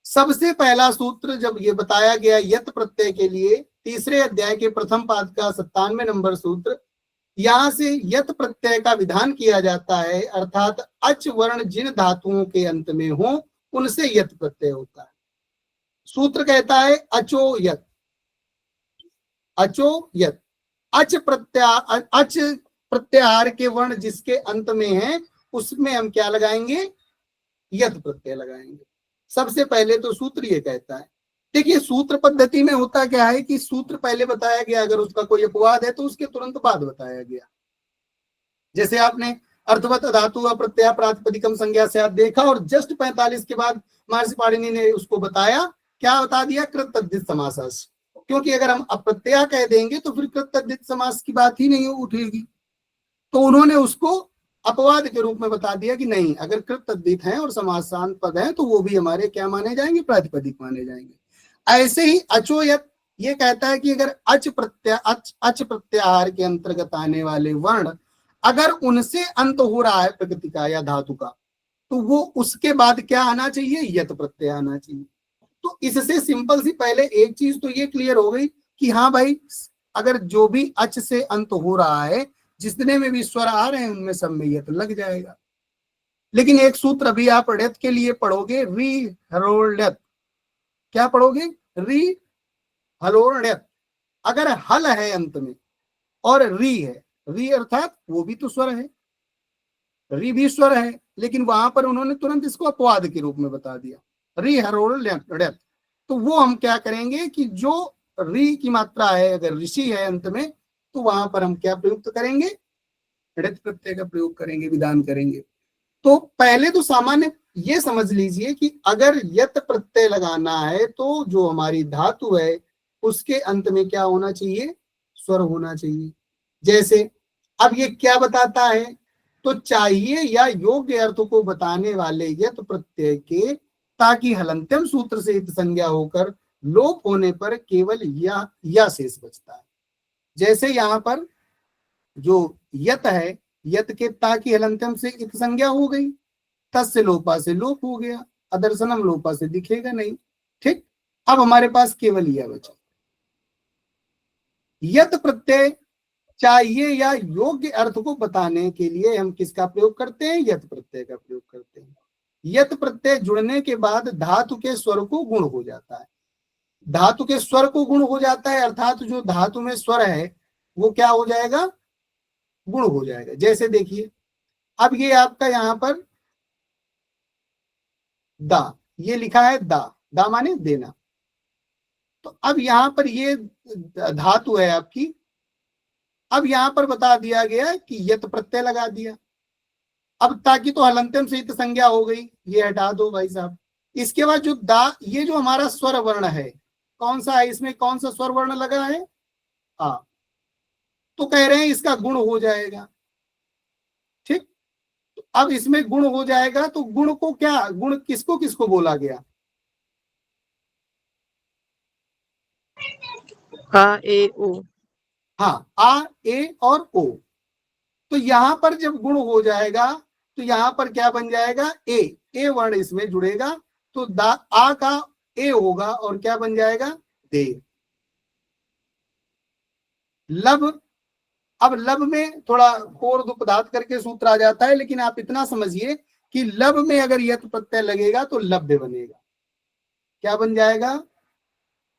C: सबसे पहला सूत्र जब ये बताया गया यत प्रत्यय के लिए, तीसरे अध्याय के प्रथम पाद का 97 नंबर सूत्र, यहां से यत प्रत्यय का विधान किया जाता है, अर्थात अच वर्ण जिन धातुओं के अंत में हो उनसे यत प्रत्यय होता है। सूत्र कहता है अचो यत, अचो यत, अच प्रत्याहार के वर्ण जिसके अंत में है उसमें हम क्या लगाएंगे, यत प्रत्यय लगाएंगे। सबसे पहले तो सूत्र ये कहता है। देखिए, सूत्र पद्धति में होता क्या है कि सूत्र पहले बताया गया, अगर उसका कोई अपवाद है तो उसके तुरंत बाद बताया गया। जैसे आपने अर्थवत धातु प्रत्यय प्रातिपदिकम संज्ञा से आप देखा, और जस्ट 45 के बाद महर्षि पाणिनि ने उसको बताया, क्या बता दिया, कृत तद्धित समास। क्योंकि अगर हम अप्रत्यय कह देंगे तो फिर कृत तद्धित समास की बात ही नहीं उठेगी, तो उन्होंने उसको अपवाद के रूप में बता दिया कि नहीं, अगर कृत तद्धित है और समासांत पद है तो वो भी हमारे क्या माने जाएंगे, प्रातिपदिक माने जाएंगे। ऐसे ही अचोयत ये कहता है कि अगर अच प्रत्याहार के अंतर्गत आने वाले वर्ण अगर उनसे अंत हो रहा है प्रकृति का या धातु का, तो वो उसके बाद क्या आना चाहिए, यत प्रत्यय आना चाहिए। तो इससे सिंपल सी पहले एक चीज तो ये क्लियर हो गई कि हाँ भाई, अगर जो भी अच से अंत हो रहा है, जितने में भी स्वर आ रहे हैं उनमें सब में यत लग जाएगा। लेकिन एक सूत्र अभी आप ड़ेत के लिए पढ़ोगे, री हरोड़त। क्या पढ़ोगे, री हलोड़त। अगर हल है अंत में और री है, री अर्थात वो भी तो स्वर है, री भी स्वर है, लेकिन वहां पर उन्होंने तुरंत इसको अपवाद के रूप में बता दिया, री हरोड़त। तो वो हम क्या करेंगे कि जो री की मात्रा है, अगर ऋषि है अंत में, तो वहां पर हम क्या प्रयुक्त करेंगे, ऋत प्रत्यय का प्रयोग करेंगे, विधान करेंगे। तो पहले तो सामान्य ये समझ लीजिए कि अगर यत प्रत्यय लगाना है तो जो हमारी धातु है उसके अंत में क्या होना चाहिए, स्वर होना चाहिए। जैसे अब ये क्या बताता है, तो चाहिए या योग्य अर्थ को बताने वाले यत प्रत्यय के ताकि हलंत्यम सूत्र से इत संज्ञा होकर लोप होने पर केवल या शेष बचता है। जैसे यहाँ पर जो यत है, यत के ता की हलंत्यम से इत संज्ञा हो गई, तस्य लोपा से लोप हो गया, अदर्शनम लोपा से दिखेगा नहीं। ठीक, अब हमारे पास केवल यह बचा। यत प्रत्यय चाहिए या योग्य अर्थ को बताने के लिए हम किसका प्रयोग करते हैं, यत प्रत्यय का प्रयोग करते हैं। यत प्रत्यय जुड़ने के बाद धातु के स्वर को गुण हो जाता है, धातु के स्वर को गुण हो जाता है, अर्थात जो धातु में स्वर है वो क्या हो जाएगा, गुण हो जाएगा। जैसे देखिए, अब ये आपका यहां पर दा, ये लिखा है दा, दा माने देना। तो अब यहां पर ये धातु है आपकी, अब यहां पर बता दिया गया कि यत प्रत्यय लगा दिया। अब ताकि तो हलंत्यम से इत संज्ञा हो गई, ये हटा दो भाई साहब। इसके बाद जो दा, ये जो हमारा स्वर वर्ण है कौन सा है, इसमें कौन सा स्वर वर्ण लगा है, आ, तो कह रहे हैं इसका गुण हो जाएगा। ठीक, तो अब इसमें गुण हो जाएगा, तो गुण को क्या, गुण किसको किसको बोला गया,
B: आ ए ओ।
C: हाँ, आ ए और ओ। तो यहां पर जब गुण हो जाएगा तो यहां पर क्या बन जाएगा, ए वर्ण इसमें जुड़ेगा, तो आ का ए होगा और क्या बन जाएगा, दे। लब, अब लब में थोड़ा कोर्ध उपधात करके सूत्र आ जाता है, लेकिन आप इतना समझिए कि लब में अगर यत प्रत्यय लगेगा तो लभ्य बनेगा। क्या बन जाएगा,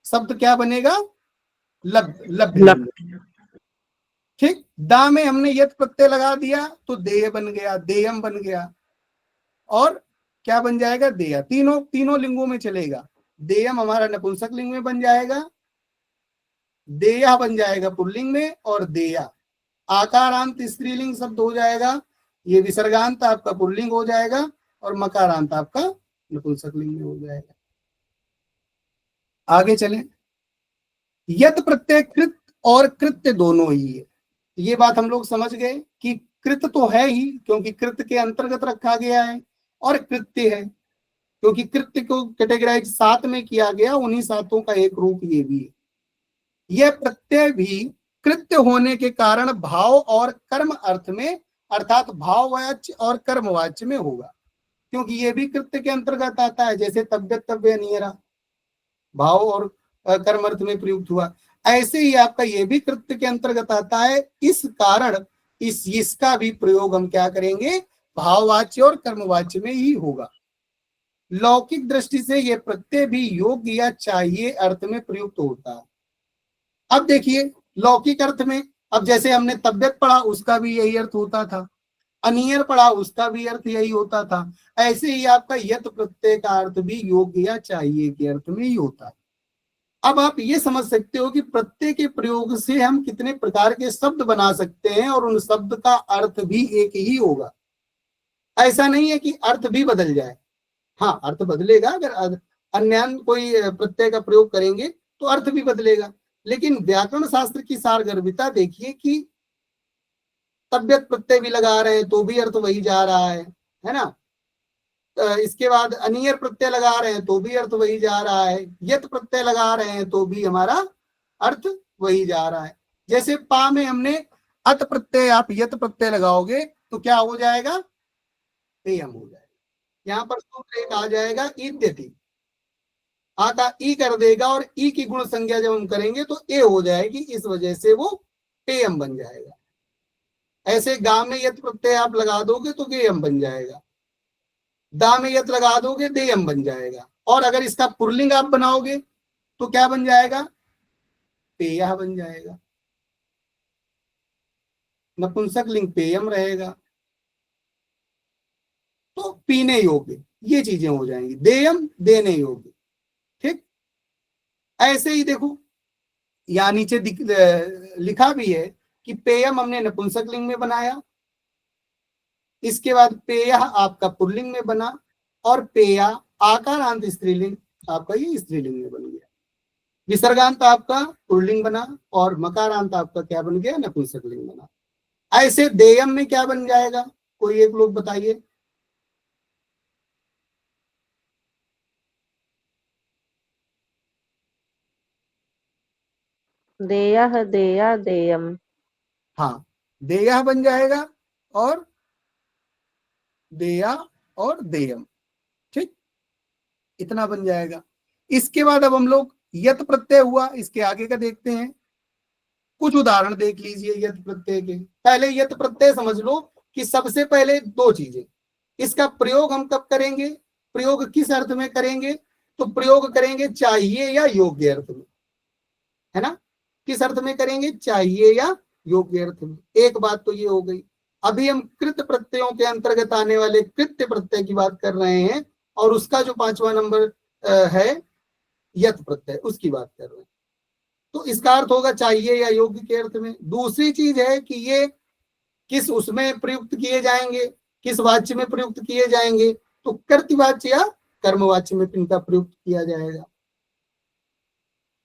C: शब्द क्या बनेगा, लभ्य। ठीक, दा में हमने यत प्रत्यय लगा दिया तो देय बन गया, देयम बन गया, और क्या बन जाएगा, देया। तीनों लिंगों में चलेगा। देयम हमारा नपुंसक लिंग में बन जाएगा, देया बन जाएगा पुल्लिंग में, और देया आकारांत स्त्रीलिंग शब्द हो जाएगा, ये विसर्गांत आपका पुल्लिंग हो जाएगा, और मकारांत आपका नपुंसक लिंग में हो जाएगा। आगे चलें, यत प्रत्यय कृत और कृत्य दोनों ही है। ये बात हम लोग समझ गए कि कृत तो है ही क्योंकि कृत के अंतर्गत रखा गया है, और कृत्य है क्योंकि कृत्य को कैटेगराइज 7 में किया गया, उन्हीं 7 का एक रूप ये भी है। यह प्रत्यय भी कृत्य होने के कारण भाव और कर्म अर्थ में, अर्थात भाववाच्य और कर्मवाच्य में होगा, क्योंकि ये भी कृत्य के अंतर्गत आता है। जैसे तब्यत तव्य नियरा भाव और कर्म अर्थ में प्रयुक्त हुआ, ऐसे ही आपका ये भी कृत्य के अंतर्गत आता है। इस कारण इसका भी प्रयोग हम क्या करेंगे, भाववाच्य और कर्मवाच्य में ही होगा। लौकिक दृष्टि से यह प्रत्यय भी योग्य या चाहिए अर्थ में प्रयुक्त होता है। अब देखिए लौकिक अर्थ में, अब जैसे हमने तबियत पढ़ा उसका भी यही अर्थ होता था, अनियर पढ़ा उसका भी अर्थ यही होता था, ऐसे ही आपका यत प्रत्यय का अर्थ भी योग्य या चाहिए के अर्थ में ही होता है। अब आप ये समझ सकते हो कि प्रत्यय के प्रयोग से हम कितने प्रकार के शब्द बना सकते हैं, और उन शब्द का अर्थ भी एक ही होगा। ऐसा नहीं है कि अर्थ भी बदल जाए, हाँ अर्थ बदलेगा, अगर अन्य कोई प्रत्यय का प्रयोग करेंगे तो अर्थ भी बदलेगा। लेकिन व्याकरण शास्त्र की सारगर्भिता देखिए कि तबियत प्रत्यय भी लगा रहे हैं तो भी अर्थ वही जा रहा है ना। इसके बाद अनियर प्रत्यय लगा रहे हैं तो भी अर्थ वही जा रहा है, यत प्रत्यय लगा रहे हैं तो भी हमारा अर्थ वही जा रहा है। जैसे पा में हमने अत प्रत्यय, आप यत प्रत्यय लगाओगे तो क्या हो जाएगा, पेयम हो जाएगा। यहाँ पर सूत्र एक आ जाएगा ईद्यति, आ का ई कर देगा और ई की गुण संज्ञा जब हम करेंगे तो ए हो जाएगी, इस वजह से वो पेयम बन जाएगा। ऐसे गा में यत प्रत्यय आप लगा दोगे तो गेयम बन जाएगा, दा में यत लगा दोगे देयम बन जाएगा। और अगर इसका पुल्लिंग आप बनाओगे तो क्या बन जाएगा, पेयः बन जाएगा। नपुंसक लिंग पेयम रहेगा तो पीने योग्य, ये चीजें हो जाएंगी, देयम देने योग्य। ठीक, ऐसे ही देखो यहाँ नीचे लिखा भी है कि पेयम हमने नपुंसक लिंग में बनाया, इसके बाद पेयः आपका पुल्लिंग में बना, और पेया आकारांत स्त्रीलिंग आपका ये स्त्रीलिंग में बन गया, विसर्गांत आपका पुल्लिंग बना और मकारांत आपका क्या बन गया, नपुंसक लिंग बना। ऐसे देयम में क्या बन जाएगा, कोई एक लोग बताइए।
D: देयः देया देयम।
C: हाँ, देयः बन जाएगा और देया और देयम। ठीक, इतना बन जाएगा। इसके बाद अब हम लोग यत प्रत्यय हुआ, इसके आगे का देखते हैं। कुछ उदाहरण देख लीजिए यत प्रत्यय के। पहले यत प्रत्यय समझ लो कि सबसे पहले दो चीजें, इसका प्रयोग हम कब करेंगे, प्रयोग किस अर्थ में करेंगे, तो प्रयोग करेंगे चाहिए या योग्य अर्थ में, है ना। किस अर्थ में करेंगे, चाहिए या योग्य अर्थ में। एक बात तो ये हो गई। अभी हम कृत प्रत्ययों के अंतर्गत आने वाले कृत्य प्रत्यय की बात कर रहे हैं, और उसका जो 5वां नंबर है यत प्रत्यय, उसकी बात कर रहे हैं। तो इसका अर्थ होगा चाहिए या योग्य के अर्थ में। दूसरी चीज है कि ये किस उसमें प्रयुक्त किए जाएंगे, किस वाच्य में प्रयुक्त किए जाएंगे, तो कर्तवाच्य या कर्मवाच्य में इनका प्रयुक्त किया जाएगा,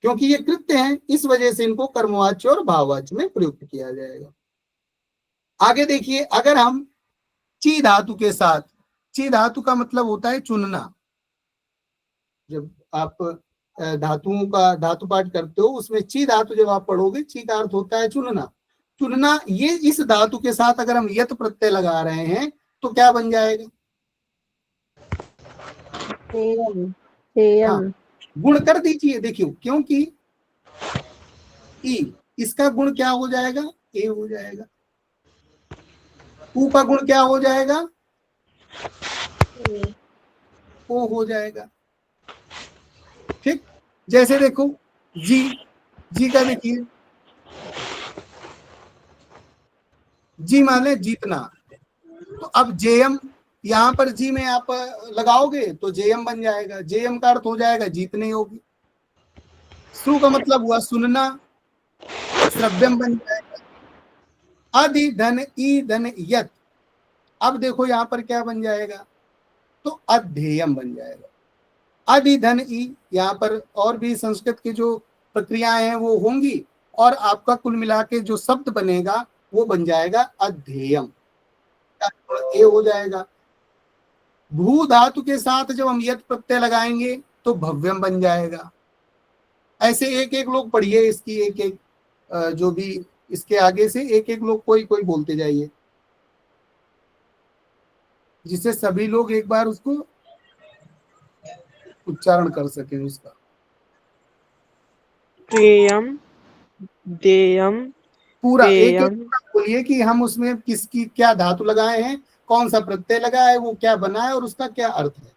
C: क्योंकि ये कृत्य हैं, इस वजह से इनको कर्मवाच्य और भाववाच्य में प्रयुक्त किया जाएगा। आगे देखिए, अगर हम ची धातु के साथ, ची धातु का मतलब होता है चुनना। जब आप धातुओं का धातु पाठ करते हो, उसमें ची धातु जब आप पढ़ोगे, ची का अर्थ होता है चुनना। चुनना, ये इस धातु के साथ अगर हम यत प्रत्यय लगा रहे हैं तो क्या बन जाएगा,
D: तेयम तेयम।
C: हाँ, गुण कर दीजिए। देखियो, क्योंकि ई, इसका गुण क्या हो जाएगा, ए हो जाएगा। ऊ का गुण क्या हो जाएगा, ओ हो जाएगा। ठीक, जैसे देखो जी, जी का देखिए, जी माने जीतना, तो अब जेएम यहाँ पर जी में आप लगाओगे तो जेएम बन जाएगा, जेएम का अर्थ हो जाएगा जीतने योग्य। सु का मतलब हुआ सुनना, श्रव्यम बन जाएगा। अधि धन ई धन यत, अब देखो यहाँ पर क्या बन जाएगा, तो अध्येयम बन जाएगा। अधि धन ई, यहाँ पर और भी संस्कृत की जो प्रक्रियाएं हैं वो होंगी, और आपका कुल मिला के जो शब्द बनेगा वो बन जाएगा अध्येयम, ये हो जाएगा। भू धातु के साथ जब हम यत प्रत्यय लगाएंगे तो भव्यम बन जाएगा। ऐसे एक एक लोग पढ़िए इसकी, एक एक जो भी इसके आगे से एक एक लोग कोई कोई बोलते जाइए, जिससे सभी लोग एक बार उसको उच्चारण कर सकें उसका।
B: प्रेयम, देयम,
C: पूरा एक एक
B: पेयम,
C: बोलिए कि हम उसमें किसकी क्या धातु लगाए हैं, कौन सा प्रत्यय लगा है, वो क्या बना है और उसका क्या अर्थ है।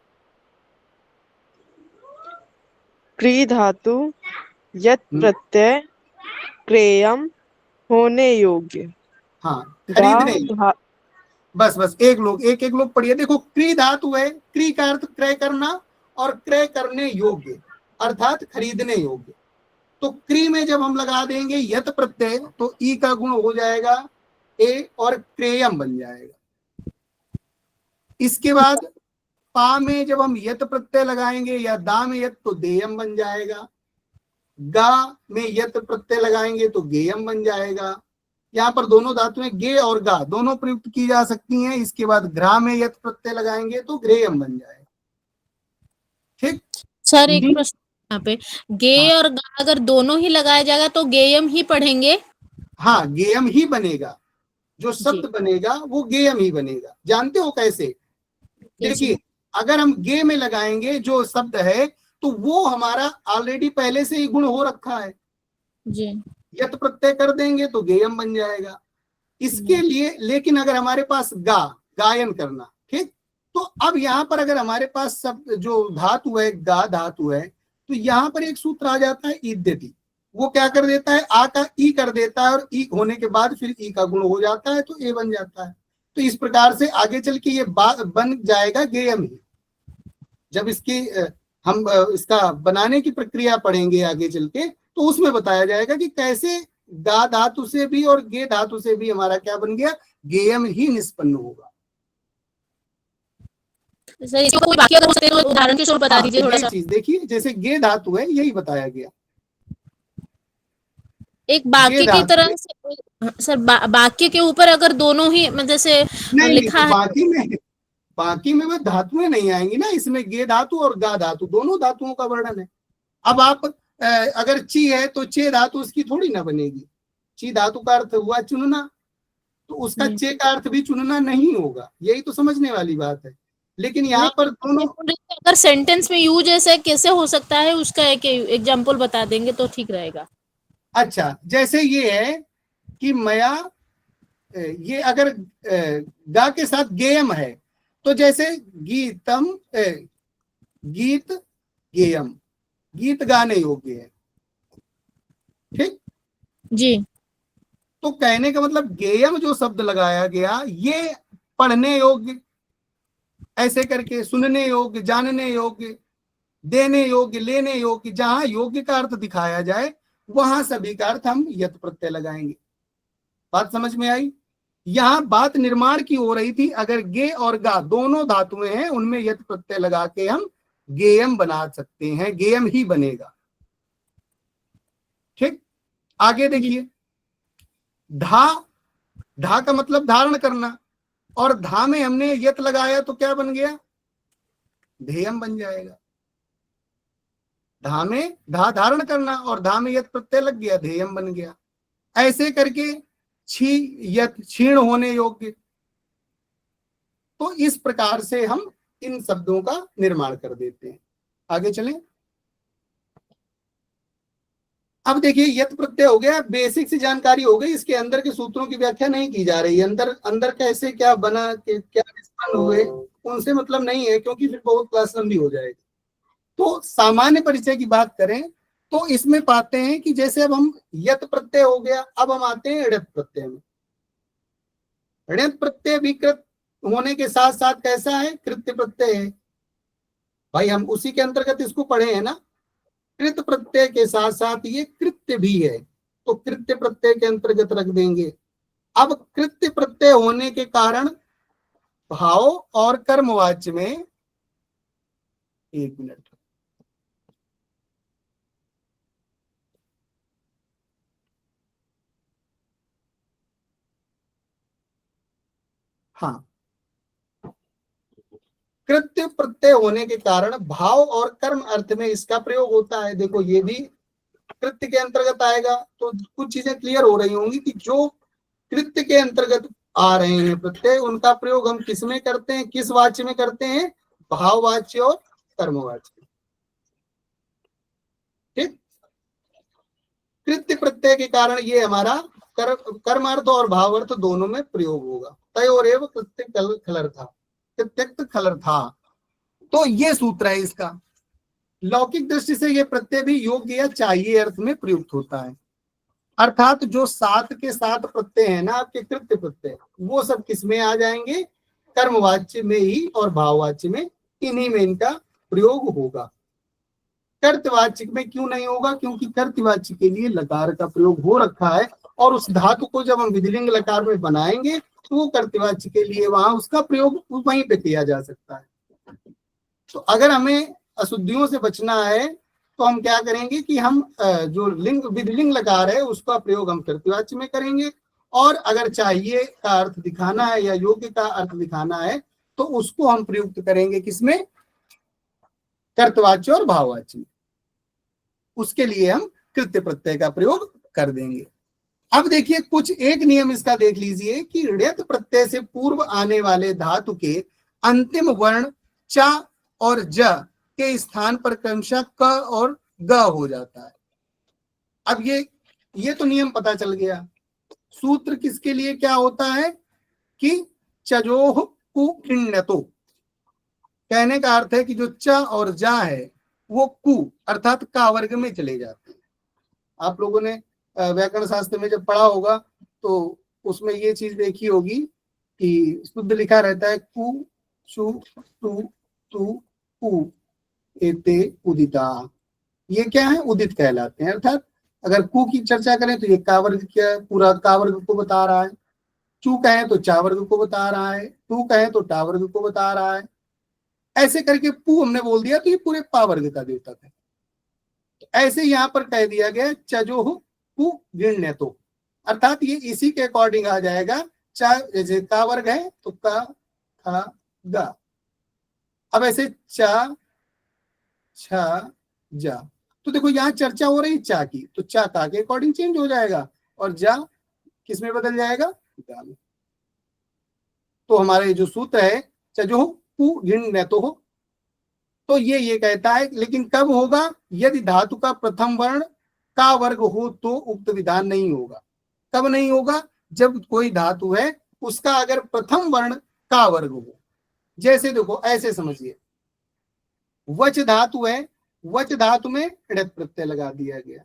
B: क्री धातु, यत प्रत्यय, क्रेयम, होने योग्य।
C: हाँ,
B: दा
C: खरीदने, बस बस एक एक लोग पढ़िए। देखो, क्री धातु है, क्री का अर्थ क्रय करना और क्रय करने योग्य अर्थात खरीदने योग्य। तो क्री में जब हम लगा देंगे यत प्रत्यय तो ई का गुण हो जाएगा ए और क्रेयम बन जाएगा। इसके बाद पा में जब हम यत प्रत्यय लगाएंगे या दा में यत तो देयम बन जाएगा। गा में यत प्रत्यय लगाएंगे तो गेयम बन जाएगा। यहाँ पर दोनों धातुएं गे और गा दोनों प्रयुक्त की जा सकती हैं। इसके बाद ग्रा में यत प्रत्यय लगाएंगे तो ग्रेयम बन जाएगा। ठीक
E: सर एक
C: जी।
E: प्रश्न यहाँ पे, गे
C: हाँ।
E: और गा अगर दोनों ही लगाया जाएगा तो गेयम ही पढ़ेंगे?
C: हाँ, गेयम ही बनेगा, जो शब्द
E: जी
C: बनेगा वो गेयम ही बनेगा। जानते हो कैसे? देखिए, अगर हम गे में लगाएंगे जो शब्द है तो वो हमारा ऑलरेडी पहले से ही गुण हो रखा है।
E: जी
C: यत प्रत्यय कर देंगे तो गेयम बन जाएगा। इसके लिए लेकिन अगर हमारे पास गायन करना, ठीक, तो अब यहाँ पर अगर हमारे पास शब्द जो धातु है गा धातु है तो यहाँ पर एक सूत्र आ जाता है ईद्यति। वो क्या कर देता है, आ का ई कर देता है और ई होने के बाद फिर ई का गुण हो जाता है तो ए बन जाता है। तो इस प्रकार से आगे चल के ये बन जाएगा गेयम ही। जब इसकी हम इसका बनाने की प्रक्रिया पढ़ेंगे आगे चल के तो उसमें बताया जाएगा कि कैसे गा धातु से भी और गे धातु से भी हमारा क्या बन गया, गेयम ही निष्पन्न होगा।
E: सर इसको कोई वाक्य अगर हो सकते तो उदाहरण के स्वरूप बता दीजिए थोड़ा सा।
C: चीज देखिए, जैसे गे धातु है यही बताया गया,
E: एक वाक्य की तरह से सर वाक्य के ऊपर अगर दोनों ही जैसे लिखा है,
C: बाकी में वो धातुएं नहीं आएंगी ना, इसमें गे धातु और गा धातु दोनों धातुओं का वर्णन है। अब आप अगर ची है तो चे धातु उसकी थोड़ी ना बनेगी। ची धातु का अर्थ हुआ चुनना, तो उसका चे का अर्थ भी चुनना नहीं होगा। यही तो समझने वाली बात है। लेकिन यहाँ पर दोनों
E: अगर सेंटेंस में यूज ऐसे कैसे हो सकता है उसका एक एग्जाम्पल बता देंगे तो ठीक रहेगा।
C: अच्छा, जैसे ये है कि मया, ये अगर गा के साथ गेयम है तो जैसे गीतम, गीत गेयम, गीत गाने योग्य है, ठीक
E: जी।
C: तो कहने का मतलब गेयम जो शब्द लगाया गया ये पढ़ने योग्य, ऐसे करके सुनने योग्य, जानने योग्य, देने योग्य, लेने योग्य, जहां योग्य का अर्थ दिखाया जाए वहां सभी का अर्थ हम यत प्रत्यय लगाएंगे। बात समझ में आई? यहां बात निर्माण की हो रही थी, अगर गे और गा दोनों धातुएं हैं उनमें यत प्रत्यय लगा के हम गेयम बना सकते हैं, गेयम ही बनेगा। ठीक, आगे देखिए, धा का मतलब धारण करना, और धा में हमने यत लगाया तो क्या बन गया, धेयम बन जाएगा। धा में धा धारण करना और धा में यत प्रत्यय लग गया, धेयम बन गया। ऐसे करके छी यत क्षीण होने योग्य। तो इस प्रकार से हम इन शब्दों का निर्माण कर देते हैं। आगे चलें। अब देखिए, यत प्रत्यय हो गया, बेसिक सी जानकारी हो गई। इसके अंदर के सूत्रों की व्याख्या नहीं की जा रही है। अंदर कैसे क्या बना, क्या निष्पन्न हुए, उनसे मतलब नहीं है, क्योंकि फिर बहुत क्लास लंबी हो जाएगी। तो सामान्य परिचय की बात करें तो इसमें पाते हैं कि जैसे अब हम यत प्रत्यय हो गया, अब हम आते हैं ऋत प्रत्यय में। ऋत प्रत्यय भी कृत होने के साथ साथ कैसा है, कृत्य प्रत्यय है। भाई हम उसी के अंतर्गत इसको पढ़े हैं ना, कृत प्रत्यय के साथ साथ ये कृत्य भी है, तो कृत्य प्रत्यय के अंतर्गत रख देंगे। अब कृत्य प्रत्यय होने के कारण भाव और कर्मवाच्य में, एक मिनट, हाँ, कृत्य प्रत्यय होने के कारण भाव और कर्म अर्थ में इसका प्रयोग होता है। देखो, ये भी कृत्य के अंतर्गत आएगा। तो कुछ चीजें क्लियर हो रही होंगी कि जो कृत्य के अंतर्गत आ रहे हैं प्रत्यय, उनका प्रयोग हम किस में करते हैं, किस वाच्य में करते हैं, भाववाच्य और कर्मवाच्य। ठीक, कृत्य प्रत्यय के कारण ये हमारा कर्मार्थ और भावार्थ दोनों में प्रयोग होगा। तयोरेव कृत्य खलर्था, कृत्यक्त खलर्था। तो ये सूत्र है इसका। लौकिक दृष्टि से ये प्रत्यय भी योग्य या चाहिए अर्थ में प्रयुक्त होता है। अर्थात जो साथ के साथ प्रत्यय है ना आपके कृत्य प्रत्यय, वो सब किस में आ जाएंगे, कर्मवाच्य में ही और भाववाच्य में, इन्हीं में इनका प्रयोग होगा। कर्तवाच्य में क्यों नहीं होगा, क्योंकि कर्तवाच्य के लिए लकार का प्रयोग हो रखा है, और उस धातु को जब हम विधिलिंग लकार में बनाएंगे तो वो कर्तवाच्य के लिए वहां उसका प्रयोग वहीं पे किया जा सकता है। तो अगर हमें अशुद्धियों से बचना है तो हम क्या करेंगे कि हम जो लिंग विधिलिंग लकार है उसका प्रयोग हम कर्तवाच्य में करेंगे, और अगर चाहिए का अर्थ दिखाना है या योग्य का अर्थ दिखाना है तो उसको हम प्रयुक्त करेंगे किसमें, कर्तवाच्य और भाववाच्य में। उसके लिए हम कृत्य प्रत्यय का प्रयोग कर देंगे। अब देखिए कुछ एक नियम इसका देख लीजिए कि ण्यत प्रत्यय से पूर्व आने वाले धातु के अंतिम वर्ण च और ज के स्थान पर क्रमशः क और ग हो जाता है। अब ये तो नियम पता चल गया। सूत्र किसके लिए क्या होता है कि चजोह कु किण्यतो, कहने का अर्थ है कि जो च और जा है वो कु अर्थात का वर्ग में चले जाते हैं। आप लोगों ने व्याकरण शास्त्र में जब पढ़ा होगा तो उसमें ये चीज देखी होगी कि शुद्ध लिखा रहता है कु शु तु तु कु एते उदिता, ये क्या है, उदित कहलाते हैं। अर्थात अगर कु की चर्चा करें तो ये का वर्ग क्या पूरा का वर्ग को बता रहा है, चू कहें तो चा वर्ग को बता रहा है, टू कहें तो टा वर्ग को बता रहा है। ऐसे करके पू हमने बोल दिया तो ये पूरे पा वर्ग का द्योतक है। ऐसे यहाँ पर कह दिया गया चजोह कु गृण्यतो, अर्थात ये इसी के अकॉर्डिंग आ जाएगा। चा जैसे का वर्ग है तो का खा गा, अब ऐसे चा छा जा, तो देखो यहाँ चर्चा हो रही चा की, तो चा का के अकॉर्डिंग चेंज हो जाएगा और जा किस में बदल जाएगा, गा में। तो हमारा जो सूत्र है चजोह कु गृण्यतो हो, तो ये कहता है लेकिन कब होगा, यदि धातु का प्रथम वर्ण का वर्ग हो तो उक्त विधान नहीं होगा। कब नहीं होगा, जब कोई धातु है उसका अगर प्रथम वर्ण का वर्ग हो। जैसे देखो ऐसे समझिए, वच धातु है, वच धातु में णित प्रत्यय लगा दिया गया।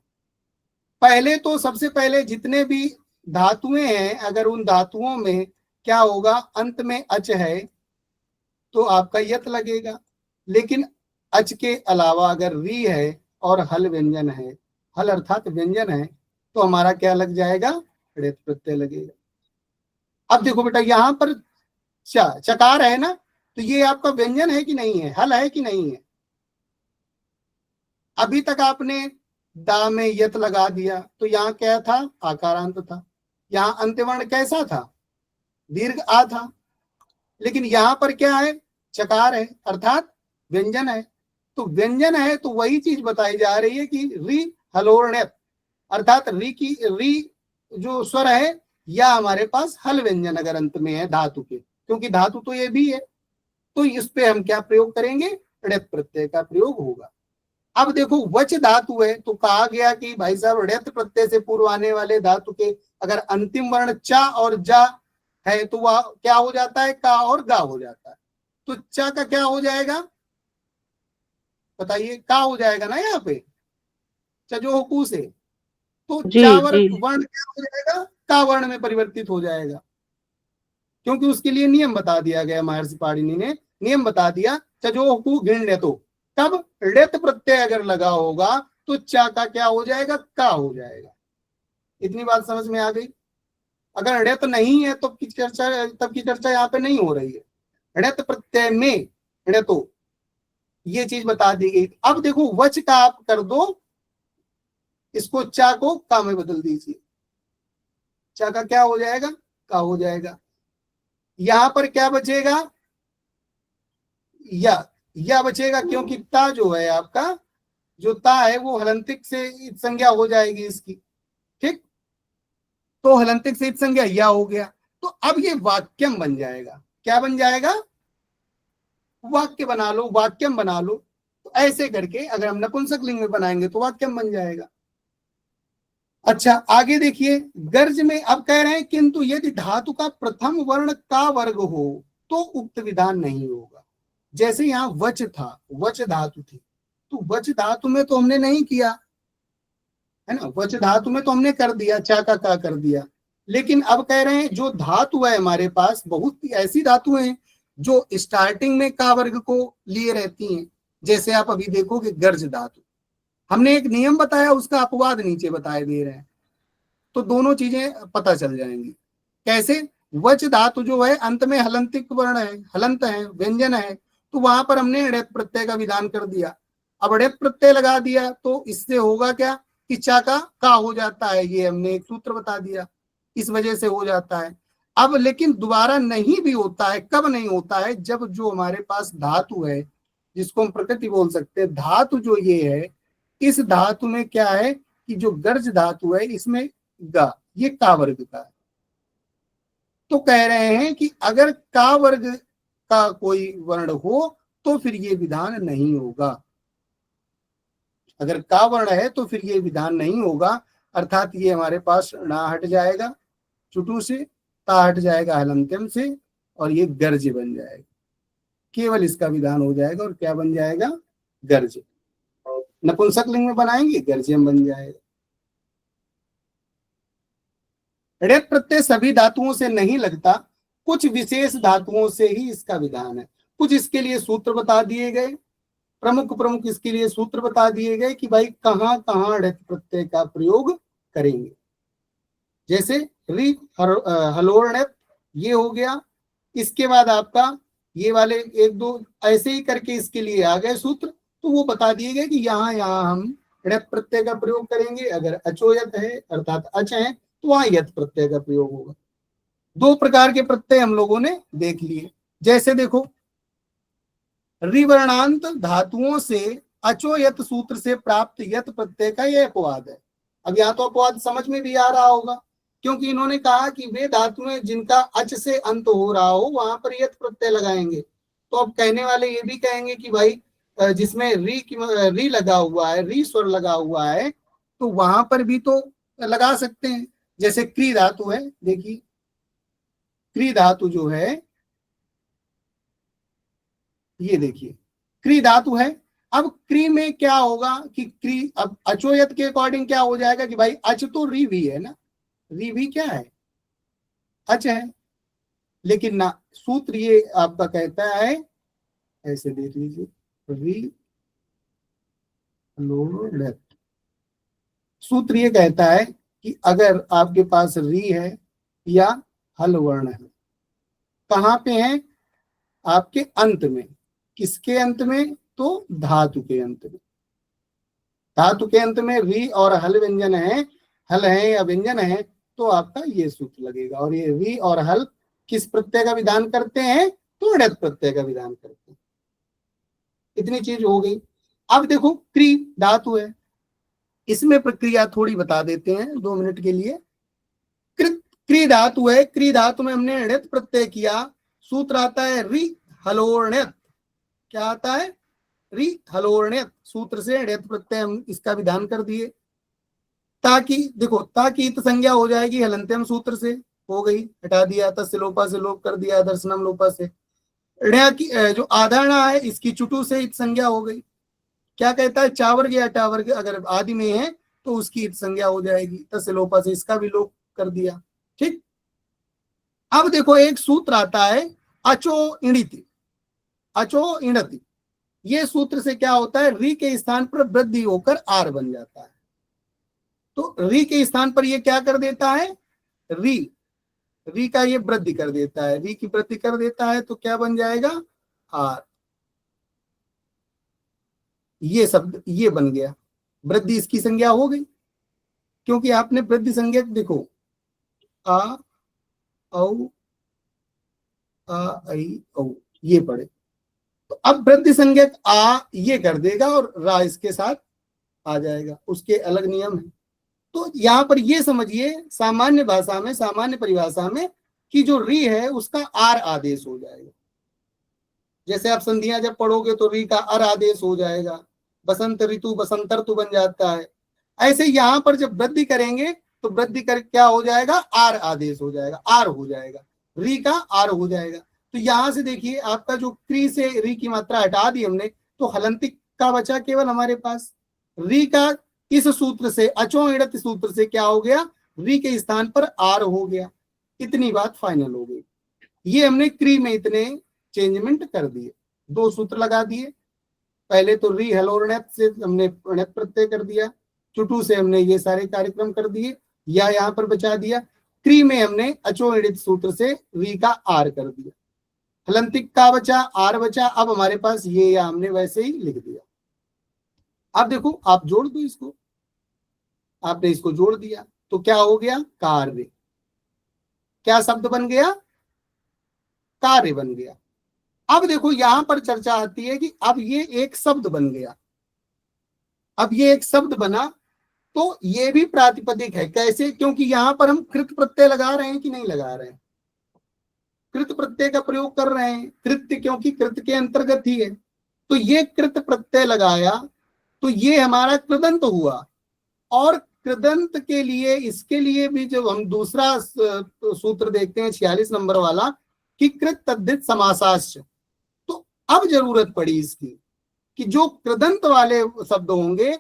C: पहले तो सबसे पहले जितने भी धातुएं हैं अगर उन धातुओं में क्या होगा, अंत में अच है तो आपका यत लगेगा। लेकिन अच के अलावा अगर री है और हल व्यंजन है, हल अर्थात व्यंजन है, तो हमारा क्या लग जाएगा, णित प्रत्यय लगेगा। अब देखो बेटा यहाँ पर चकार है ना, तो ये आपका व्यंजन है कि नहीं है, हल है कि नहीं है। अभी तक आपने दा में यत लगा दिया तो यहाँ क्या था, आकारांत था। यहाँ अंत्यवर्ण कैसा था, दीर्घ आ था। लेकिन यहाँ पर क्या है, चकार है अर्थात व्यंजन है। तो व्यंजन है तो वही चीज बताई जा रही है कि री हलोर्ण्यत, अर्थात री जो स्वर है या हमारे पास हल व्यंजन अगर अंत में है धातु के, क्योंकि धातु तो ये भी है, तो इस पे हम क्या प्रयोग करेंगे, णित प्रत्यय का प्रयोग होगा। अब देखो वच धातु है तो कहा गया कि भाई साहब णित प्रत्यय से पूर्व आने वाले धातु के अगर अंतिम वर्ण चा और जा है तो वह क्या हो जाता है, का और गा हो जाता है। तो चा का क्या हो जाएगा बताइए, का हो जाएगा ना यहाँ पे चजोह कु से, तो चा वर्ण क्या हो जाएगा, का वर्ण में परिवर्तित हो जाएगा। क्योंकि उसके लिए नियम बता दिया गया, महर्षि पाणिनि ने नियम बता दिया चजोह कु गृण्यतो। तब णित प्रत्यय अगर लगा होगा तो चा का क्या हो जाएगा, का हो जाएगा। इतनी बात समझ में आ गई। अगर णित नहीं है तो तब की चर्चा यहाँ पे नहीं हो रही है। णित प्रत्यय में णितो ये चीज बता दी गई। अब देखो वच का आप कर दो, इसको चा को का में बदल दीजिए, चा का क्या हो जाएगा, का हो जाएगा। यहां पर क्या बचेगा, या बचेगा, क्योंकि ता जो है आपका जो ता है वो हलंतिक से इत संज्ञा हो जाएगी इसकी, ठीक। तो हलंतिक से इत संज्ञा या हो गया, तो अब ये वाक्यम बन जाएगा। क्या बन जाएगा, वाक्य बना लो, वाक्यम बना लो। तो ऐसे करके अगर हम नपुंसक लिंग में बनाएंगे तो वाक्यम बन जाएगा। अच्छा आगे देखिए, गर्ज में अब कह रहे हैं किंतु यदि धातु का प्रथम वर्ण का वर्ग हो तो उक्त विधान नहीं होगा। जैसे यहाँ वच था, वच धातु थी, तो वच धातु में तो हमने नहीं किया है ना, वच धातु में तो हमने कर दिया, चा का कर दिया। लेकिन अब कह रहे हैं जो धातु है हमारे पास, बहुत ऐसी धातुएं हैं जो स्टार्टिंग में का वर्ग को लिए रहती हैं। जैसे आप अभी देखोगे गर्ज धातु, हमने एक नियम बताया, उसका अपवाद नीचे बताए दे रहे हैं, तो दोनों चीजें पता चल जाएंगी। कैसे, वच धातु जो है अंत में हलंतिक वर्ण है, हलंत है, व्यंजन है, तो वहां पर हमने णित प्रत्यय का विधान कर दिया। अब णित प्रत्यय लगा दिया तो इससे होगा क्या कि चा का हो जाता है, ये हमने एक सूत्र बता दिया। इस वजह से हो जाता है। अब लेकिन दोबारा नहीं भी होता है, कब नहीं होता है, जब जो हमारे पास धातु है जिसको हम प्रकृति बोल सकते हैं, धातु जो ये है, इस धातु में क्या है कि जो गर्ज धातु है इसमें ग, ये का वर्ग का है। तो कह रहे हैं कि अगर का वर्ग का कोई वर्ण हो तो फिर ये विधान नहीं होगा। अगर का वर्ण है तो फिर ये विधान नहीं होगा, अर्थात ये हमारे पास णा हट जाएगा चुटू से, ता हट जाएगा हलंत्यम से, और ये गर्ज बन जाएगा। केवल इसका विधान हो जाएगा और क्या बन जाएगा, गर्ज। नपुंसक लिंग में बनाएंगे गर्जम बन जाएगा। ऋत प्रत्यय सभी धातुओं से नहीं लगता, कुछ विशेष धातुओं से ही इसका विधान है। कुछ इसके लिए सूत्र बता दिए गए, प्रमुख इसके लिए सूत्र बता दिए गए कि भाई कहां कहां ऋत प्रत्यय का प्रयोग करेंगे। जैसे रि हलोर णित, ये हो गया। इसके बाद आपका ये वाले एक दो ऐसे ही करके इसके लिए आ गए सूत्र, तो वो बता दिए गए कि यहाँ हम ऋत प्रत्यय का प्रयोग करेंगे। अगर अचोयत है अर्थात अच है तो वहां यत प्रत्यय का प्रयोग होगा। दो प्रकार के प्रत्यय हम लोगों ने देख लिए। जैसे देखो, रिवर्णांत धातुओं से अचोयत सूत्र से प्राप्त यत प्रत्यय का यह अपवाद है। अब यहाँ तो अपवाद समझ में भी आ रहा होगा, क्योंकि इन्होंने कहा कि वे धातुएं जिनका अच से अंत हो रहा हो वहां पर यत प्रत्यय लगाएंगे। तो अब कहने वाले ये भी कहेंगे कि भाई जिसमें री लगा हुआ है, री स्वर लगा हुआ है, तो वहां पर भी तो लगा सकते हैं। जैसे क्री धातु है, देखिए क्री धातु जो है, ये देखिए क्री धातु है। अब क्री में क्या होगा कि क्री, अब अचोयत के अकॉर्डिंग क्या हो जाएगा कि भाई अच तो री भी है ना, री भी क्या है, अच है। लेकिन ना, सूत्र ये आपका कहता है, ऐसे देख लीजिए, री लोड, सूत्र ये कहता है कि अगर आपके पास री है या हल वर्ण है, कहां पे है, आपके अंत में। किसके अंत में, तो धातु के अंत में। धातु के अंत में री और हल व्यंजन है, हल है या व्यंजन है, तो आपका ये सूत्र लगेगा। और ये री और हल किस प्रत्यय का विधान करते हैं, तो णित प्रत्यय का विधान करते हैं। इतनी चीज हो गई। अब देखो क्री धातु है, इसमें प्रक्रिया थोड़ी बता देते हैं 2 मिनट के लिए। क्री धातु है, क्री धातु में हमने णित प्रत्यय किया, सूत्र आता है रि हलोर्णित। क्या आता है, रि हलोर्णित। सूत्र से णित प्रत्यय हम इसका विधान कर दिए। ताकि देखो, ताकि इत संज्ञा हो जाएगी हलंत्यम सूत्र से, हो गई, हटा दिया। तस्य लोपा से लोप कर दिया, दर्शनम लोपा से। ण्या की जो आधारणा है इसकी चुटू से इत संज्ञा हो गई। क्या कहता है, चावर्ग या टावर्ग अगर आदि में है तो उसकी इत संज्ञा हो जाएगी, तस्य लोपा से इसका भी लोप कर दिया। ठीक। अब देखो एक सूत्र आता है अचो इणिति, अचो इणति। ये सूत्र से क्या होता है, री के स्थान पर वृद्धि होकर आर बन जाता है। तो री के स्थान पर ये क्या कर देता है, री का ये वृद्धि कर देता है, री की वृद्धि कर देता है, तो क्या बन जाएगा, आर। ये शब्द ये बन गया, वृद्धि इसकी संज्ञा हो गई। क्योंकि आपने वृद्धि संज्ञा देखो, आ औ आ आई औ ये पढ़े, तो अब वृद्धि संज्ञक आ ये कर देगा और रा इसके साथ आ जाएगा, उसके अलग नियम है। तो यहां पर ये समझिए सामान्य भाषा में, सामान्य परिभाषा में, कि जो री है उसका आर आदेश हो जाएगा। जैसे आप संधियां जब पढ़ोगे तो री का अर आदेश हो जाएगा, बसंत ऋतु बसंत ऋतु बन जाता है। ऐसे यहां पर जब वृद्धि करेंगे तो वृद्धि कर क्या हो जाएगा, आर आदेश हो जाएगा, आर हो जाएगा, री का आर हो जाएगा। तो यहां से देखिए आपका जो क्री से री की मात्रा हटा दी हमने, तो हलंतिक का बचा केवल हमारे पास। री का इस सूत्र से, अचो इणत सूत्र से क्या हो गया, री के स्थान पर आर हो गया। इतनी बात फाइनल हो गई। ये हमने क्री में इतने चेंजमेंट कर दिए, 2 सूत्र लगा दिए। पहले तो री हलोर्णित से हमने णित प्रत्यय कर दिया, चुटू से हमने ये सारे कार्यक्रम कर दिए, या यहाँ पर बचा दिया। क्री में हमने अचो इणित सूत्र से री का आर कर दिया, हलंतिक का बचा, आर बचा। अब हमारे पास ये या हमने वैसे ही लिख दिया। अब देखो आप जोड़ दो इसको, आपने इसको जोड़ दिया तो क्या हो गया, कार्य। क्या शब्द बन गया? कार्य बन गया। अब देखो यहां पर चर्चा आती है कि अब ये एक शब्द बन गया, अब ये एक शब्द बना तो ये भी प्रातिपदिक है। कैसे? क्योंकि यहां पर हम कृत प्रत्यय लगा रहे हैं कि नहीं लगा रहे हैं? कृत प्रत्यय का प्रयोग कर रहे हैं, कृत्य, क्योंकि कृत के अंतर्गत ही है। तो ये कृत प्रत्यय लगाया तो ये हमारा कृदंत हुआ। और कृदंत के लिए, इसके लिए भी जब हम दूसरा सूत्र देखते हैं 46 नंबर वाला कि कृत तद्धित समासाश्च, तो अब जरूरत पड़ी इसकी कि जो कृदंत वाले शब्द होंगे,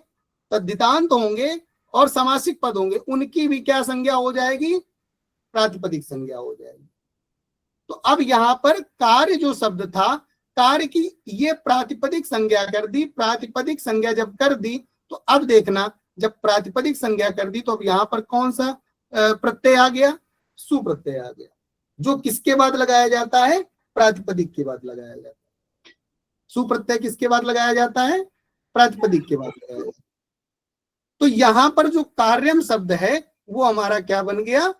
C: तद्धितांत होंगे और समासिक पद होंगे, उनकी भी क्या संज्ञा हो जाएगी? प्रातिपदिक संज्ञा हो जाएगी। तो अब यहां पर कार्य जो शब्द था, कार्य की ये प्रातिपदिक संज्ञा कर दी। प्रातिपदिक संज्ञा जब कर दी तो अब देखना, जब प्रातिपदिक संज्ञा कर दी तो अब यहां पर कौन सा प्रत्यय आ गया? सुप्रत्यय आ गया, जो किसके बाद लगाया जाता है? प्रातिपदिक के बाद लगाया जाता है। सुप्रत्यय किसके बाद लगाया जाता है? प्रातिपदिक के बाद लगाया जाता है। तो यहां पर जो कार्यम शब्द है वो हमारा क्या बन गया?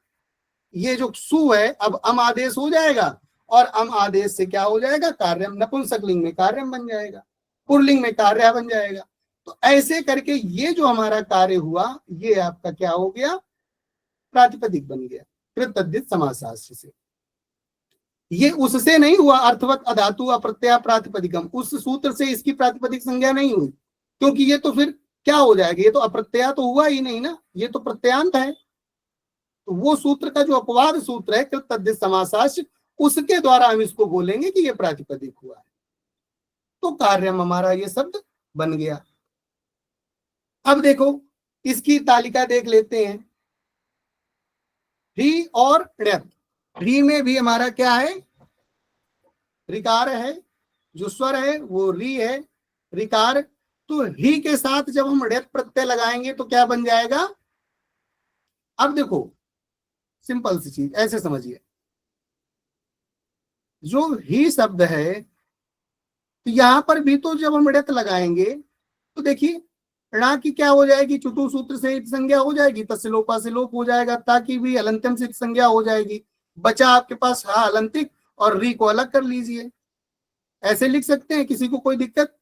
C: ये जो सु है अब अम आदेश हो जाएगा, और अम आदेश से क्या हो जाएगा? कार्यम। नपुंसकलिंग में कार्यम बन जाएगा, पुल्लिंग में कार्य बन जाएगा। तो ऐसे करके ये जो हमारा कार्य हुआ ये आपका क्या हो गया? प्रातिपदिक बन गया कृत तद्धित समासाश्च से। ये उससे नहीं हुआ, अर्थवत अधातु अप्रत्यय प्रातिपदिकम, उस सूत्र से इसकी प्रातिपदिक संज्ञा नहीं हुई, क्योंकि ये तो फिर क्या हो जाएगा? ये तो अप्रत्यय तो हुआ ही नहीं ना, ये तो प्रत्ययांत है। तो वो सूत्र का जो अपवाद सूत्र है कृत तद्धित समासाश्च, उसके द्वारा हम इसको बोलेंगे कि ये प्रातिपदिक हुआ है। तो कार्यम हमारा ये शब्द बन गया। अब देखो इसकी तालिका देख लेते हैं। री और ण्यत। री में भी हमारा क्या है? रिकार है, जो स्वर है वो री है, रिकार। तो री के साथ जब हम ण्यत प्रत्यय लगाएंगे तो क्या बन जाएगा? अब देखो सिंपल सी चीज ऐसे समझिए, जो ही शब्द है तो यहां पर भी तो जब हम ण्यत लगाएंगे तो देखिए णा की क्या हो जाएगी? चुटु सूत्र से इत संज्ञा हो जाएगी, तस्य लोपा से लोप हो जाएगा, ताकि भी हलंत्यम से इत संज्ञा हो जाएगी। बचा आपके पास हा हलंतिक, और री को अलग कर लीजिए, ऐसे लिख सकते हैं, किसी को कोई दिक्कत?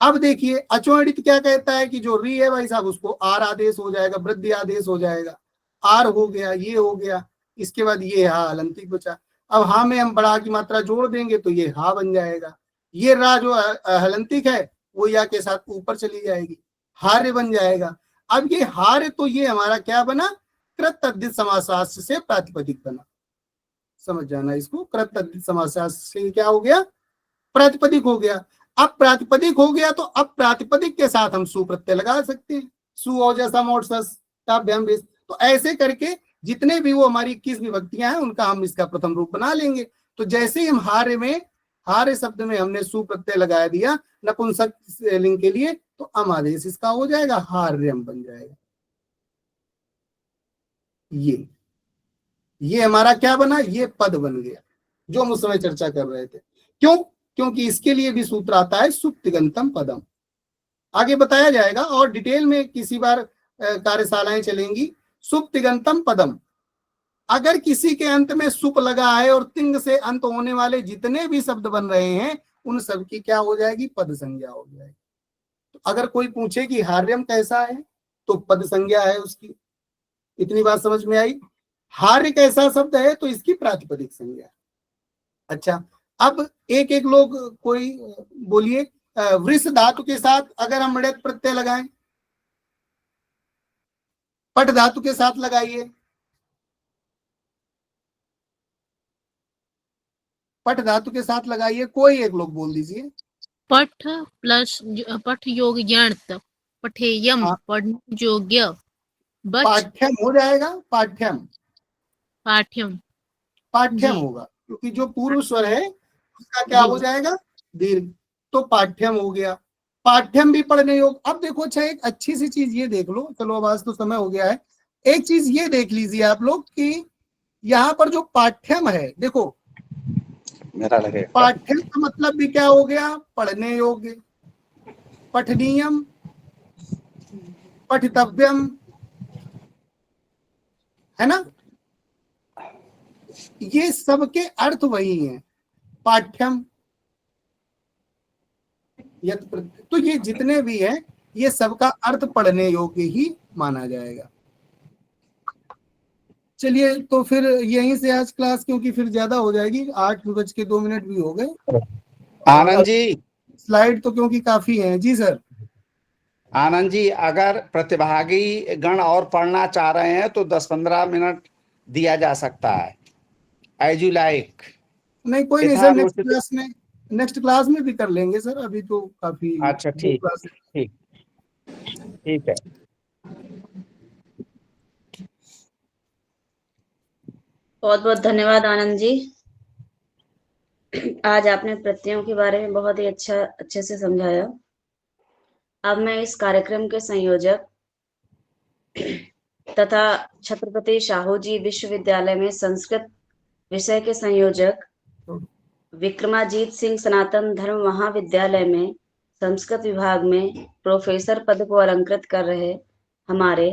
C: अब देखिए अचोणित क्या कहता है कि जो री है भाई साहब उसको आर आदेश हो जाएगा, वृद्धि आदेश हो जाएगा। आर हो गया, ये हो गया, इसके बाद ये हा हलंतिक बचा। अब हा में हम बड़ा की मात्रा जोड़ देंगे तो ये हा बन जाएगा। ये रा जो हलंतिक है वो या के साथ ऊपर चली जाएगी, हार्य बन जाएगा। अब ये हार्य तो ये हमारा क्या बना? कृत तद्धित समासाश्च से प्रातिपदिक बना। समझ जाना इसको, कृत तद्धित समासाश्च से क्या हो गया? प्रातिपदिक हो गया। अब प्रातिपदिक हो गया तो अब प्रातिपदिक के साथ हम सुप्रत्यय लगा सकते हैं, सु और जैसा मोटसस ताभ्याम बेस। तो ऐसे करके जितने भी वो हमारी 21 विभक्तियां हैं उनका हम इसका प्रथम रूप बना लेंगे। तो जैसे ही हम हार्य में, हार्य शब्द में हमने सुप्रत्यय लगाया दिया नपुंसक लिंग के लिए, तो अम आदेश इसका हो जाएगा, हार्यम बन जाएगा। ये हमारा क्या बना? ये पद बन गया जो हम उस समय चर्चा कर रहे थे। क्यों? क्योंकि इसके लिए भी सूत्र आता है सुप्तिगंतम पदम। आगे बताया जाएगा और डिटेल में किसी बार कार्यशालाएं चलेंगी। सुप्तिगंतम पदम, अगर किसी के अंत में सुप लगा है और तिंग से अंत होने वाले जितने भी शब्द बन रहे हैं उन सब की क्या हो जाएगी? पद संज्ञा हो जाएगी। तो अगर कोई पूछे कि हार्यम कैसा है तो पद संज्ञा है उसकी। इतनी बात समझ में आई? हार्य कैसा शब्द है तो इसकी प्रातिपदिक संज्ञा। अच्छा, अब एक एक लोग कोई बोलिए, वृष धातु के साथ अगर हम ण्यत प्रत्यय लगाएं, पट धातु के साथ लगाइए, पट धातु के साथ लगाइए, कोई एक लोग बोल दीजिए।
E: पठ प्लस पठ योग यण्त, पठेयम,
C: हाँ।
E: पढ़ने योग्य, बच
C: पाठ्यम हो जाएगा, पाठ्यम,
E: पाठ्यम।
C: पाठ्यम
E: जी
C: होगा, क्योंकि जो पूर्व स्वर है उसका क्या
E: जी
C: हो जाएगा? दीर्घ। तो पाठ्यम हो गया, पाठ्यम भी पढ़ने योग। अब देखो अच्छा एक अच्छी सी चीज ये देख लो, चलो अब आज तो समय हो गया है, एक चीज ये देख लीजिए आप लोग कि यहाँ पर जो पाठ्यम है, देखो
F: मेरा लगेगा
C: पाठ्यम का मतलब भी क्या हो गया? पढ़ने योग्य। पठनीयम, पठितव्यम, है ना? ये सबके अर्थ वही हैं, पाठ्यम तो ये जितने भी हैं ये सबका अर्थ पढ़ने योग्य ही माना जाएगा। चलिए तो फिर यहीं से आज क्लास, क्योंकि फिर ज्यादा हो जाएगी, 8:02 भी हो गए।
F: आनंद जी,
C: स्लाइड तो क्योंकि काफी है। जी सर।
F: आनंद जी, अगर प्रतिभागी गण और पढ़ना चाह रहे हैं तो 10-15 मिनट दिया जा सकता है, एज यू लाइक।
C: नहीं कोई नहीं सर, नेक्स्ट क्लास में भी कर लेंगे सर, अभी तो काफी।
F: अच्छा ठीक ठीक ठीक है।
A: बहुत बहुत धन्यवाद आनंद जी। आज आपने प्रत्ययों के बारे में बहुत ही अच्छे से समझाया। अब मैं इस कार्यक्रम के संयोजक तथा छत्रपति शाहू जी विश्वविद्यालय में संस्कृत विषय के संयोजक विक्रमाजीत सिंह सनातन धर्म महाविद्यालय में संस्कृत विभाग में प्रोफेसर पद को अलंकृत कर रहे हमारे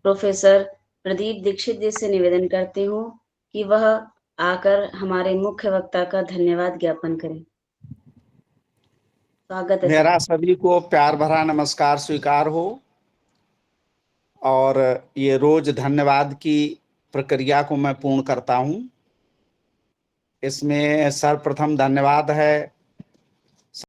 A: प्रोफेसर प्रदीप दीक्षित जी से निवेदन करती हूँ कि वह आकर हमारे मुख्य वक्ता का धन्यवाद ज्ञापन करें। स्वागत है।
F: मेरा सभी को प्यार भरा नमस्कार स्वीकार हो। और ये रोज धन्यवाद की प्रक्रिया को मैं पूर्ण करता हूं। इसमें सर्वप्रथम धन्यवाद है